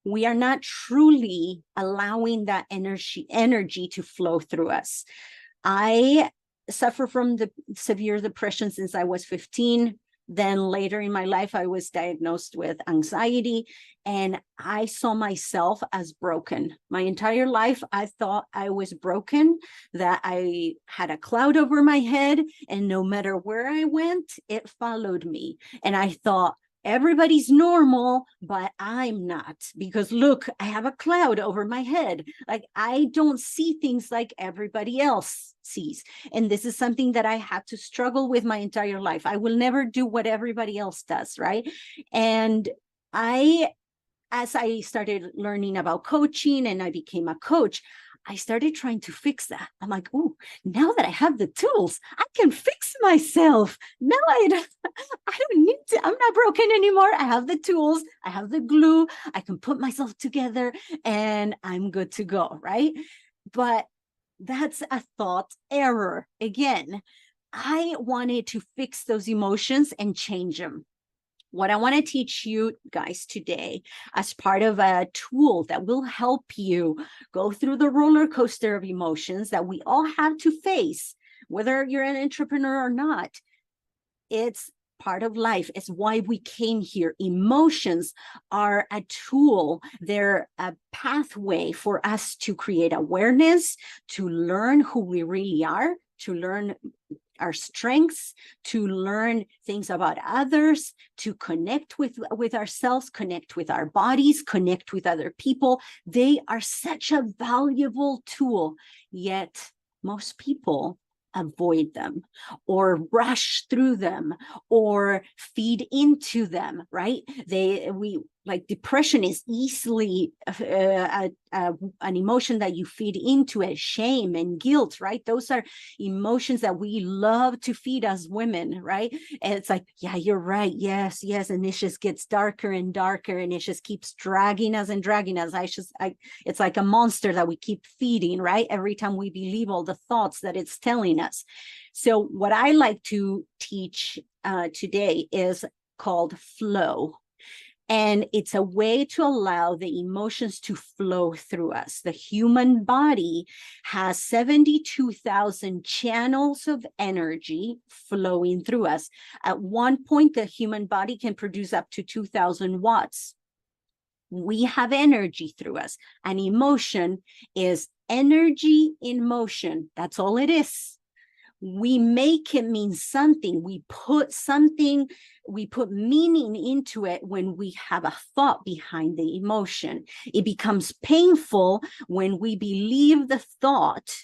we are not truly allowing that energy to flow through us. I suffer from the severe depression since I was 15. Then later in my life, I was diagnosed with anxiety, and I saw myself as broken. My entire life, I thought I was broken, that I had a cloud over my head, and no matter where I went, it followed me. And I thought, everybody's normal, but I'm not, because look, I have a cloud over my head. Like, I don't see things like everybody else sees. And this is something that I had to struggle with my entire life. I will never do what everybody else does, right? And as I started learning about coaching and I became a coach, I started trying to fix that. I'm like, oh, now that I have the tools, I can fix myself. Now I don't need to, I'm not broken anymore. I have the tools, I have the glue, I can put myself together and I'm good to go, right? But that's a thought error. Again, I wanted to fix those emotions and change them. What I want to teach you guys today as part of a tool that will help you go through the roller coaster of emotions that we all have to face, whether you're an entrepreneur or not. It's part of life. It's why we came here. Emotions are a tool. They're a pathway for us to create awareness, to learn who we really are, to learn our strengths, to learn things about others, to connect with ourselves, connect with our bodies, connect with other people. They are such a valuable tool, yet most people avoid them or rush through them or feed into them, right? Like depression is easily an emotion that you feed into it. Shame and guilt, right? Those are emotions that we love to feed as women, right? And it's like, yeah, you're right. Yes, yes. And it just gets darker and darker and it just keeps dragging us and dragging us. It's like a monster that we keep feeding, right? Every time we believe all the thoughts that it's telling us. So what I like to teach today is called flow. And it's a way to allow the emotions to flow through us. The human body has 72,000 channels of energy flowing through us. At one point, the human body can produce up to 2,000 watts. We have energy through us. An emotion is energy in motion. That's all it is. We make it mean something. We put meaning into it when we have a thought behind the emotion. It becomes painful when we believe the thought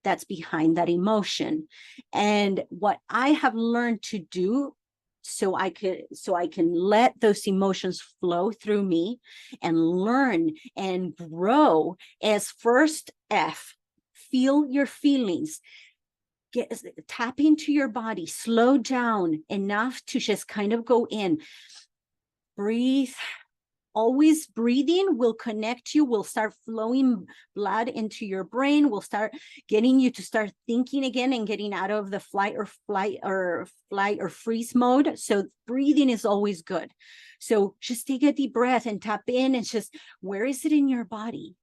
that's behind that emotion. And what I have learned to do so I can let those emotions flow through me and learn and grow is first F, feel your feelings. Tap into your body, slow down enough to just kind of go in, breathe. Always breathing will connect you, will start flowing blood into your brain, will start getting you to start thinking again and getting out of the flight or freeze mode. So breathing is always good. So just take a deep breath and tap in and just, where is it in your body?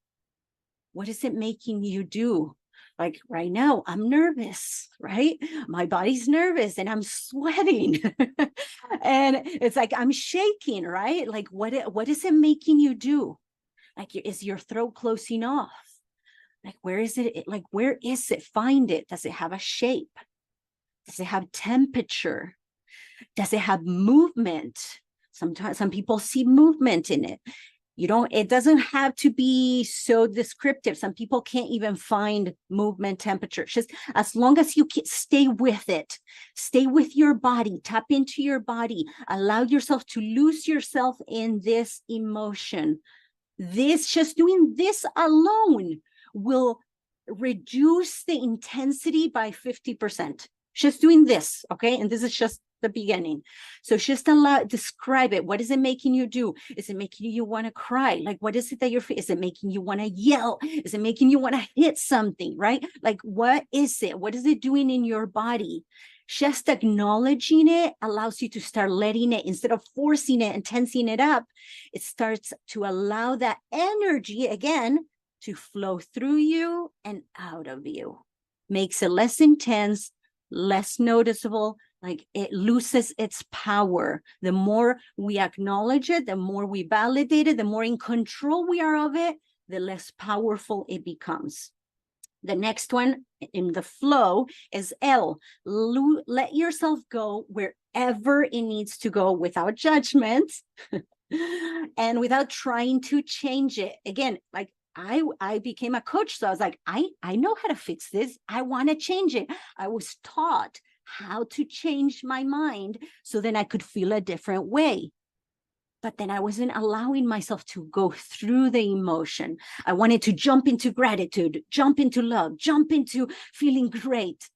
What is it making you do? Like right now, I'm nervous, right? My body's nervous and I'm sweating. And it's like I'm shaking, right? Like what is it making you do? Like, is your throat closing off? Like, where is it? Like, where is it? Find it. Does it have a shape? Does it have temperature? Does it have movement? Sometimes some people see movement in it. It doesn't have to be so descriptive. Some people can't even find movement, temperature. Just as long as you can stay with it, stay with your body, tap into your body, allow yourself to lose yourself in this emotion. Just doing this alone will reduce the intensity by 50%. Just doing this, okay? And this is just the beginning. So just describe it. What is it making you do? Is it making you want to cry? Like, what is it that is it making you want to yell? Is it making you want to hit something, right? Like, what is it? What is it doing in your body? Just acknowledging it allows you to start letting it, instead of forcing it and tensing it up, it starts to allow that energy again to flow through you and out of you. Makes it less intense, less noticeable, like it loses its power. The more we acknowledge it, the more we validate it, the more in control we are of it, the less powerful it becomes. The next one in the flow is L. Let yourself go wherever it needs to go without judgment and without trying to change it. Again, like I became a coach, so I was like, I know how to fix this. I want to change it. I was taught how to change my mind so then I could feel a different way. But then I wasn't allowing myself to go through the emotion. I wanted to jump into gratitude, jump into love, jump into feeling great.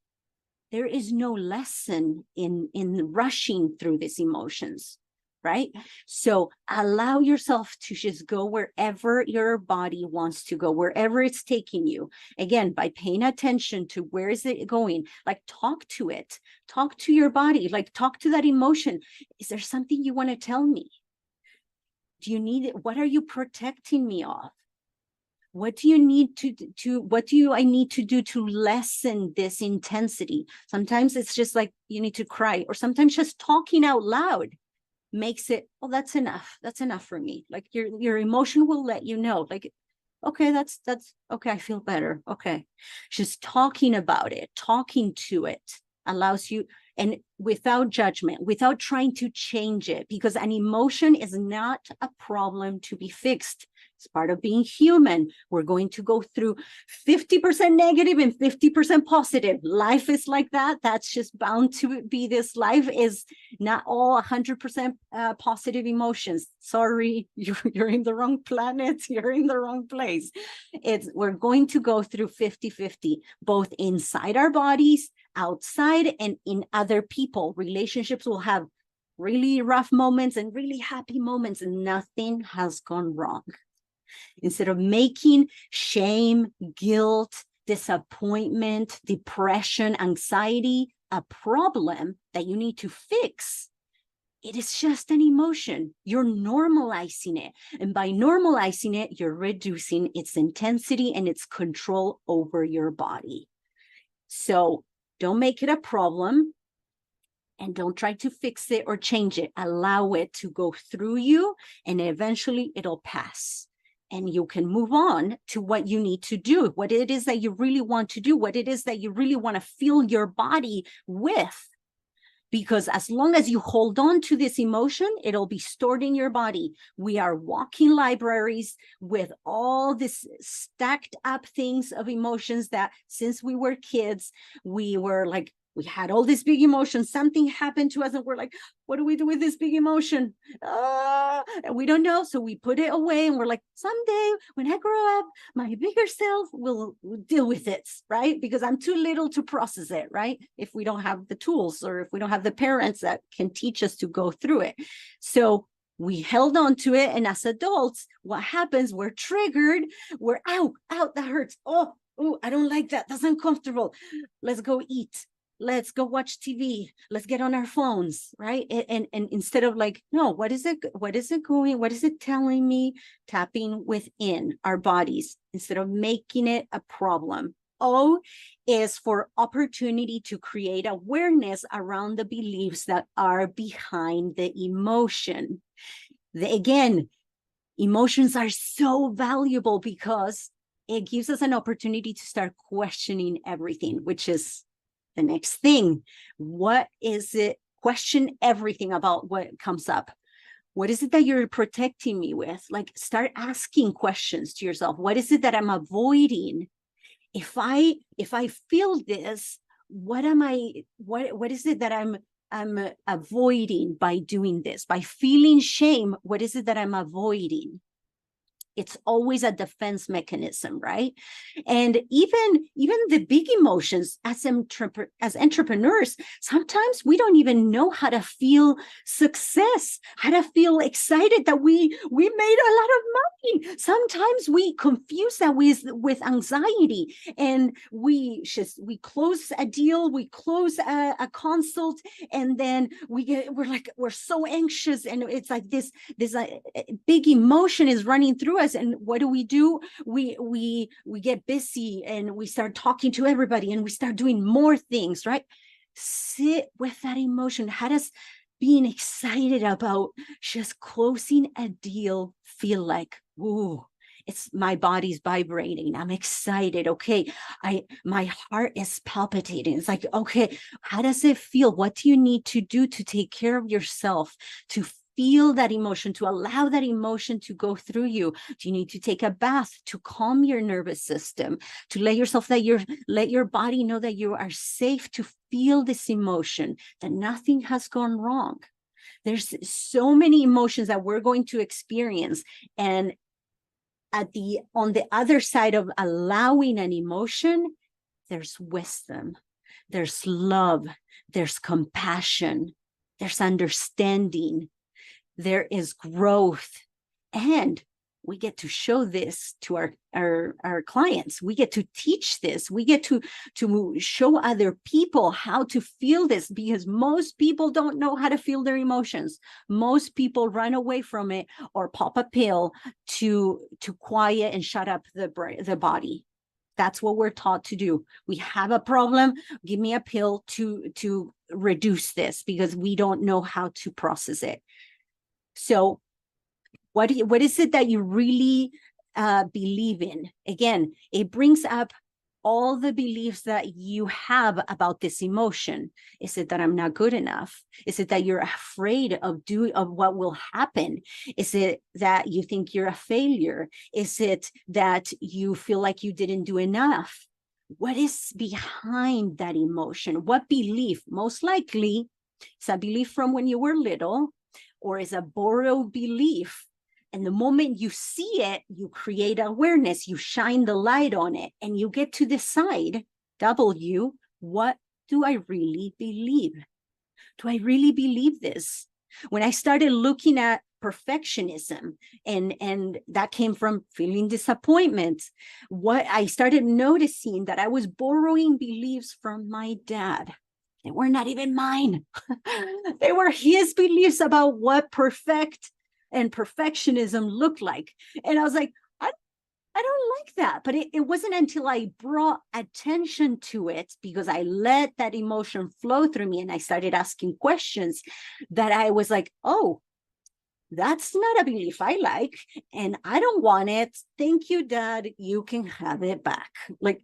There is no lesson in rushing through these emotions, right? So allow yourself to just go wherever your body wants to go, wherever it's taking you. Again, by paying attention to where is it going, like talk to it, talk to your body, like talk to that emotion. Is there something you want to tell me? Do you need it? What are you protecting me of? What do you need what do I need to do to lessen this intensity? Sometimes it's just like you need to cry, or sometimes just talking out loud makes it, well, that's enough. That's enough for me. Like your emotion will let you know, like, okay, that's okay, I feel better. Okay. Just talking about it, talking to it allows you, and without judgment, without trying to change it, because an emotion is not a problem to be fixed. It's part of being human. We're going to go through 50% negative and 50% positive. Life is like that. That's just bound to be this. Life is not all 100% positive emotions. Sorry, you're in the wrong planet. You're in the wrong place. We're going to go through 50-50, both inside our bodies, outside, and in other people. Relationships will have really rough moments and really happy moments, and nothing has gone wrong. Instead of making shame, guilt, disappointment, depression, anxiety a problem that you need to fix, it is just an emotion. You're normalizing it. And by normalizing it, you're reducing its intensity and its control over your body. So don't make it a problem, and don't try to fix it or change it. Allow it to go through you, and eventually it'll pass. And you can move on to what you need to do, what it is that you really want to do, what it is that you really want to fill your body with. Because as long as you hold on to this emotion, it'll be stored in your body. We are walking libraries with all this stacked up things of emotions that since we were kids, we were like, we had all these big emotions. Something happened to us and we're like, what do we do with this big emotion? And we don't know. So we put it away and we're like, someday when I grow up, my bigger self will deal with it, right? Because I'm too little to process it, right? If we don't have the tools, or if we don't have the parents that can teach us to go through it. So we held on to it. And as adults, what happens? We're triggered. We're out, that hurts. Oh, I don't like that. That's uncomfortable. Let's go eat. Let's go watch TV. Let's get on our phones, right? And instead of like, no, what is it telling me? Tapping within our bodies instead of making it a problem. O is for opportunity to create awareness around the beliefs that are behind the emotion. Again, emotions are so valuable because it gives us an opportunity to start questioning everything, which is the next thing. What is it? Question everything about what comes up. What is it that you're protecting me with? Like, start asking questions to yourself. What is it that I'm avoiding? If I feel this, what is it that I'm avoiding by doing this? By feeling shame, what is it that I'm avoiding? It's always a defense mechanism, right? And even the big emotions as entrepreneurs, sometimes we don't even know how to feel success, how to feel excited that we made a lot of money. Sometimes we confuse that with anxiety, and we close a deal, we close a consult, and then we're so anxious, and it's like this big emotion is running through us. And what do? We get busy and we start talking to everybody and we start doing more things, right? Sit with that emotion. How does being excited about just closing a deal feel like? Ooh, It's my body's vibrating. I'm excited. Okay. My heart is palpitating. It's like, okay, how does it feel? What do you need to do to take care of yourself, to feel that emotion, to allow that emotion to go through you? Do you need to take a bath to calm your nervous system, to let yourself let your body know that you are safe to feel this emotion, that nothing has gone wrong? There's so many emotions that we're going to experience. And on the other side of allowing an emotion, there's wisdom, there's love, there's compassion, there's understanding, there is growth. And we get to show this to our clients. We get to teach this. We get to show other people how to feel this, because most people don't know how to feel their emotions. Most people run away from it or pop a pill to quiet and shut up the body. That's what we're taught to do. We have a problem, give me a pill to reduce this, because we don't know how to process it. So what is it that you really believe in? Again, it brings up all the beliefs that you have about this emotion. Is it that I'm not good enough? Is it that you're afraid of what will happen? Is it that you think you're a failure? Is it that you feel like you didn't do enough? What is behind that emotion? What belief? Most likely, it's a belief from when you were little, or is a borrowed belief. And the moment you see it, you create awareness, you shine the light on it, and you get to decide, what do I really believe? Do I really believe this? When I started looking at perfectionism, and that came from feeling disappointment, what I started noticing that I was borrowing beliefs from my dad. They were not even mine. They were his beliefs about what perfect and perfectionism looked like. And I was like, I don't like that. But it wasn't until I brought attention to it, because I let that emotion flow through me and I started asking questions, that I was like, oh, that's not a belief I like, and I don't want it. Thank you, Dad. You can have it back. Like,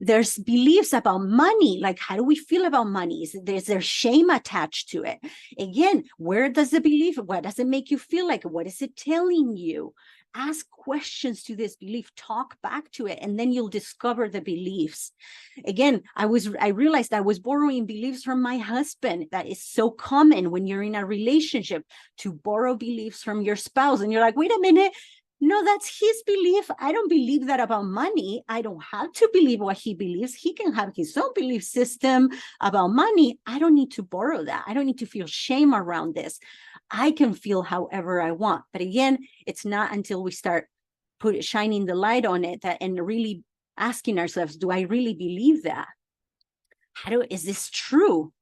there's beliefs about money. Like, how do we feel about money? Is there shame attached to it? Again, where does the belief, what does it make you feel like? What is it telling you? Ask questions to this belief, talk back to it, and then you'll discover the beliefs. Again, I realized I was borrowing beliefs from my husband. That is so common when you're in a relationship, to borrow beliefs from your spouse. And you're like, wait a minute, no, that's his belief. I don't believe that about money. I don't have to believe what he believes. He can have his own belief system about money. I don't need to borrow that. I don't need to feel shame around this. I can feel however I want. But again, it's not until we start shining the light on it and really asking ourselves, do I really believe that? Is this true?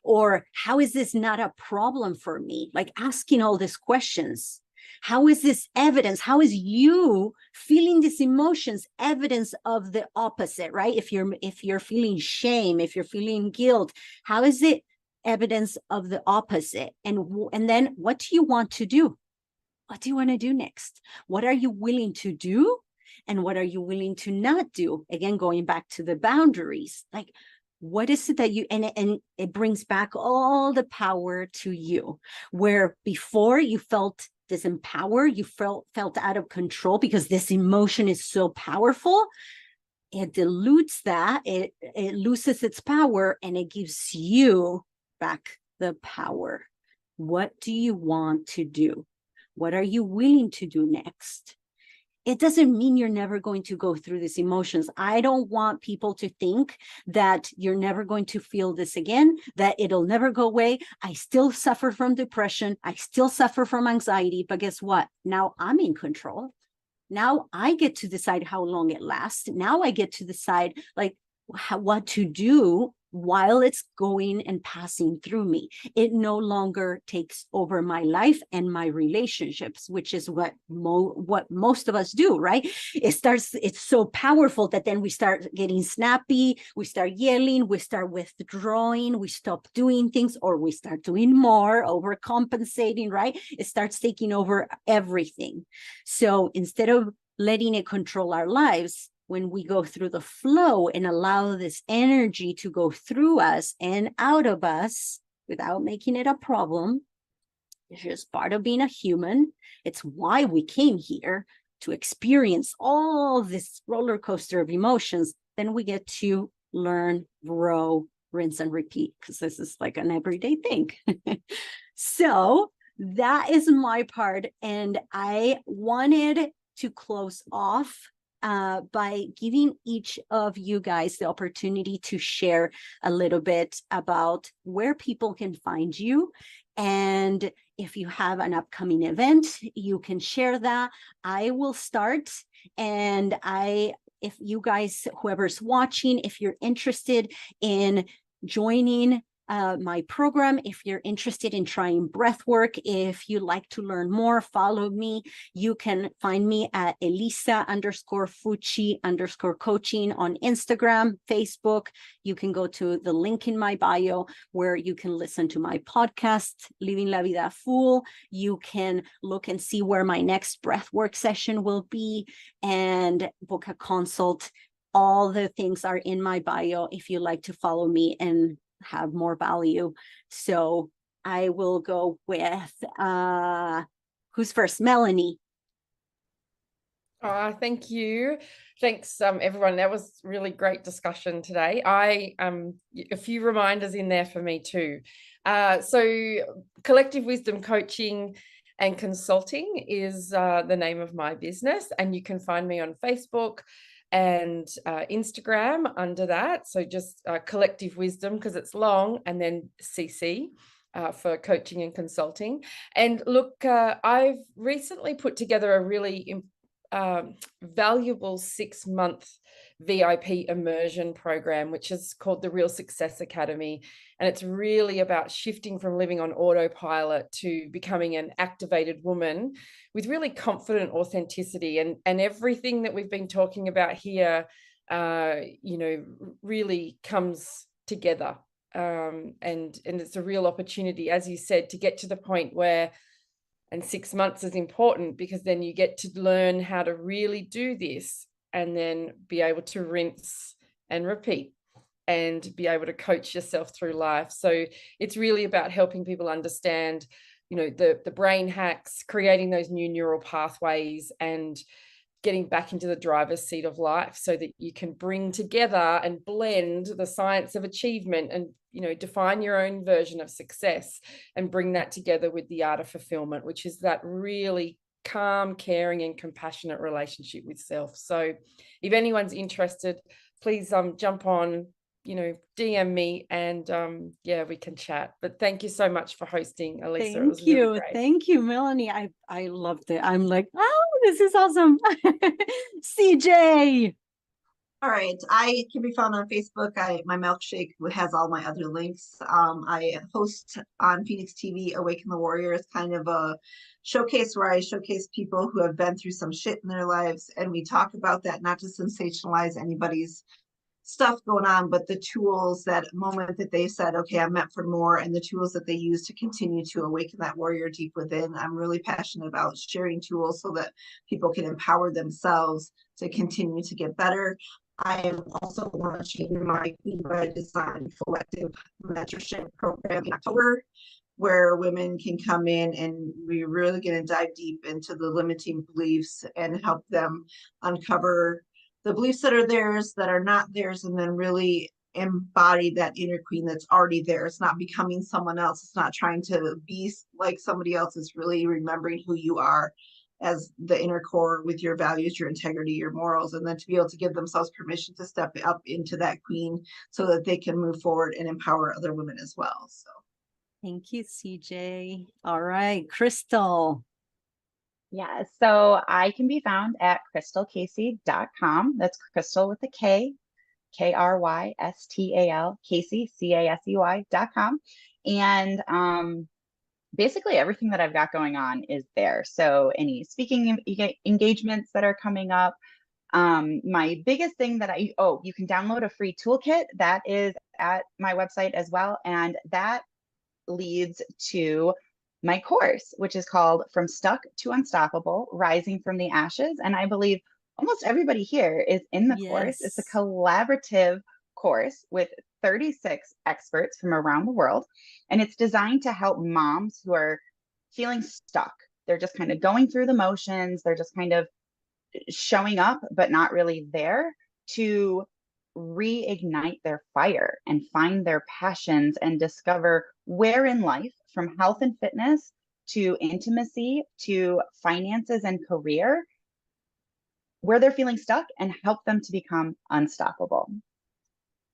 Or how is this not a problem for me? Like, asking all these questions. How is this evidence? How is you feeling these emotions evidence of the opposite, right? If you're feeling shame, if you're feeling guilt, how is it evidence of the opposite? And then what do you want to do? What do you want to do next? What are you willing to do? And what are you willing to not do? Again, going back to the boundaries, like, what is it that you, and it brings back all the power to you, where before you felt disempowered, you felt out of control because this emotion is so powerful. It dilutes that, it loses its power, and it gives you back the power. What do you want to do? What are you willing to do next? It doesn't mean you're never going to go through these emotions. I don't want people to think that you're never going to feel this again, that it'll never go away. I still suffer from depression. I still suffer from anxiety, but guess what? Now I'm in control. Now I get to decide how long it lasts. Now I get to decide, like, what to do while it's going and passing through me. It no longer takes over my life and my relationships, which is what most of us do, right? It's so powerful that then we start getting snappy, we start yelling, we start withdrawing, we stop doing things, or we start doing more, overcompensating, right? It starts taking over everything. So instead of letting it control our lives. When we go through the flow and allow this energy to go through us and out of us without making it a problem, it's just part of being a human. It's why we came here, to experience all this roller coaster of emotions. Then we get to learn, grow, rinse and repeat, because this is like an everyday thing. So that is my part. And I wanted to close off by giving each of you guys the opportunity to share a little bit about where people can find you. And if you have an upcoming event, you can share that. I will start. And if you guys, whoever's watching, if you're interested in joining my program, if you're interested in trying breath work, if you like to learn more, follow me. You can find me at Elisa_Fucci_coaching on Instagram, Facebook. You can go to the link in my bio where you can listen to my podcast, Living La Vida Full. You can look and see where my next breath work session will be and book a consult. All the things are in my bio if you like to follow me and have more value. So I will go with who's first? Melanie. Thank you. Thanks, everyone. That was really great discussion today. A few reminders in there for me too. So Collective Wisdom Coaching and Consulting is the name of my business, and you can find me on Facebook and Instagram under that. So just Collective Wisdom, because it's long, and then CC for coaching and consulting. And look, I've recently put together a really valuable 6-month VIP immersion program, which is called the Real Success Academy. And it's really about shifting from living on autopilot to becoming an activated woman with really confident authenticity. And everything that we've been talking about here, really comes together. And it's a real opportunity, as you said, to get to the point where, and 6 months is important because then you get to learn how to really do this and then be able to rinse and repeat and be able to coach yourself through life. So it's really about helping people understand, the brain hacks, creating those new neural pathways and getting back into the driver's seat of life so that you can bring together and blend the science of achievement and, define your own version of success and bring that together with the art of fulfillment, which is that really calm, caring and compassionate relationship with self. So if anyone's interested, please jump on, DM me and we can chat. But thank you so much for hosting, Elisa. Thank you. Really great. Thank you, Melanie. I loved it. I'm like, oh, this is awesome. CJ. All right, I can be found on Facebook. My milkshake has all my other links. I host on Phoenix TV, Awaken the Warrior. It's kind of a showcase where I showcase people who have been through some shit in their lives, and we talk about that, not to sensationalize anybody's stuff going on, but the tools, that moment that they said, okay, I'm meant for more, and the tools that they use to continue to awaken that warrior deep within. I'm really passionate about sharing tools so that people can empower themselves to continue to get better. I am also launching my Queen by Design Collective Mentorship Program in October, where women can come in and we're really going to dive deep into the limiting beliefs and help them uncover the beliefs that are theirs, that are not theirs, and then really embody that inner queen that's already there. It's not becoming someone else. It's not trying to be like somebody else. It's really remembering who you are as the inner core with your values, your integrity, your morals, and then to be able to give themselves permission to step up into that queen so that they can move forward and empower other women as well. So thank you, CJ. All right, Crystal. Yeah, so I can be found at crystalcasey.com. That's Crystal with a K, Krystal, Casey, Casey.com. And basically everything that I've got going on is there. So any speaking engagements that are coming up. My biggest thing that you can download a free toolkit that is at my website as well. And that leads to my course, which is called From Stuck to Unstoppable, Rising from the Ashes. And I believe almost everybody here is in the course. It's a Yes. collaborative course with 36 experts from around the world. And it's designed to help moms who are feeling stuck. They're just kind of going through the motions. They're just kind of showing up, but not really there, to reignite their fire and find their passions and discover where in life, from health and fitness to intimacy to finances and career, where they're feeling stuck, and help them to become unstoppable.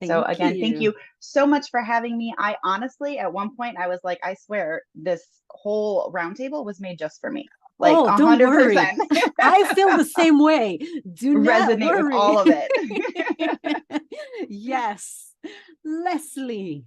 So Thank again, thank you. you so much for having me. I honestly, at one point, I was like, I swear this whole roundtable was made just for me. Like Oh, don't worry. 100% I feel the same way. Do not resonate with worry. all of it. Yes. Leslie.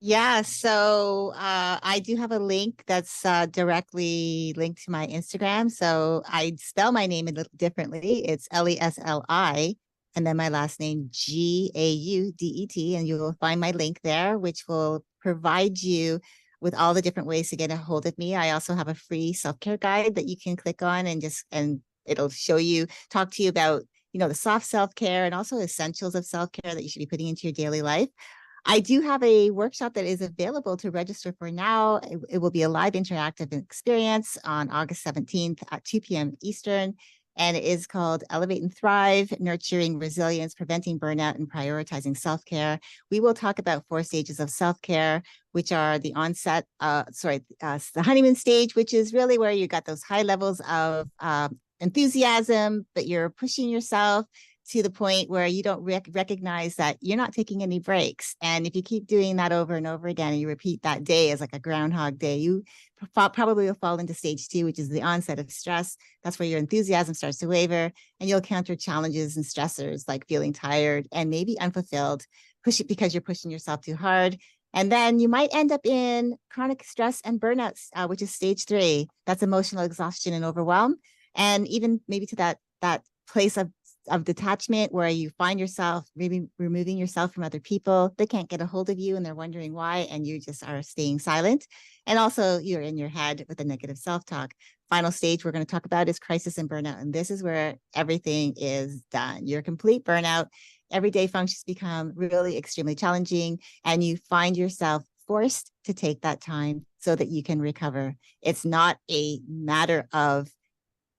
Yeah, so I do have a link that's directly linked to my Instagram. So I spell my name a little differently. It's Lesli, and then my last name Gaudet, and you will find my link there, which will provide you with all the different ways to get a hold of me. I also have a free self-care guide that you can click on and it'll show you, talk to you about, the soft self-care and also essentials of self-care that you should be putting into your daily life. I do have a workshop that is available to register for now. It will be a live interactive experience on August 17th at 2 p.m. Eastern. And it is called Elevate and Thrive, Nurturing Resilience, Preventing Burnout, and Prioritizing Self-Care. We will talk about 4 stages of self-care, which are the the honeymoon stage, which is really where you got those high levels of enthusiasm, but you're pushing yourself to the point where you don't recognize that you're not taking any breaks. And if you keep doing that over and over again, and you repeat that day as like a groundhog day, you probably will fall into stage 2, which is the onset of stress. That's where your enthusiasm starts to waver, and you'll encounter challenges and stressors like feeling tired and maybe unfulfilled, because you're pushing yourself too hard. And then you might end up in chronic stress and burnout, which is stage 3. That's emotional exhaustion and overwhelm. And even maybe to that place of detachment, where you find yourself maybe removing yourself from other people. They can't get a hold of you and they're wondering why, and you just are staying silent. And also you're in your head with a negative self-talk. Final stage we're going to talk about is crisis and burnout. And this is where everything is done. Your complete burnout. Everyday functions become really extremely challenging, and you find yourself forced to take that time so that you can recover. It's not a matter of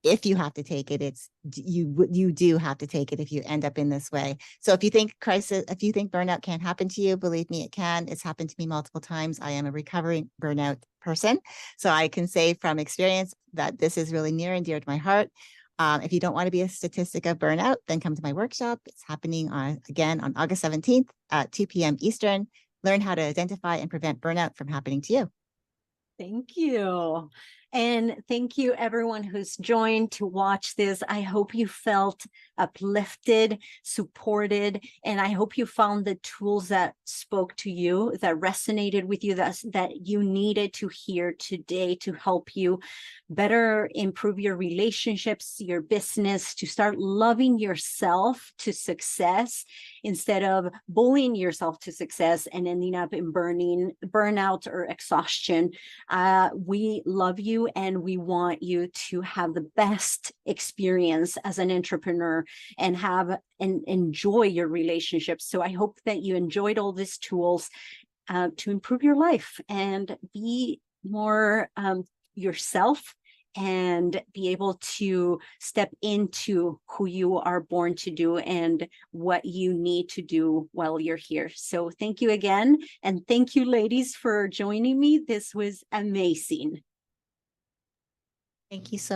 if you have to take it, it's you do have to take it if you end up in this way. So if you think burnout can't happen to you, believe me, it can. It's happened to me multiple times. I am a recovering burnout person, so I can say from experience that this is really near and dear to my heart. If you don't want to be a statistic of burnout, then come to my workshop. It's happening on August 17th at 2 p.m. Eastern. Learn how to identify and prevent burnout from happening to you. Thank you. And thank you everyone who's joined to watch this. I hope you felt uplifted, supported, and I hope you found the tools that spoke to you, that resonated with you, that you needed to hear today to help you better improve your relationships, your business, to start loving yourself to success instead of bullying yourself to success and ending up in burnout or exhaustion. We love you and we want you to have the best experience as an entrepreneur and enjoy your relationships. So I hope that you enjoyed all these tools to improve your life and be more yourself and be able to step into who you are born to do and what you need to do while you're here. So thank you again. And thank you, ladies, for joining me. This was amazing. Thank you so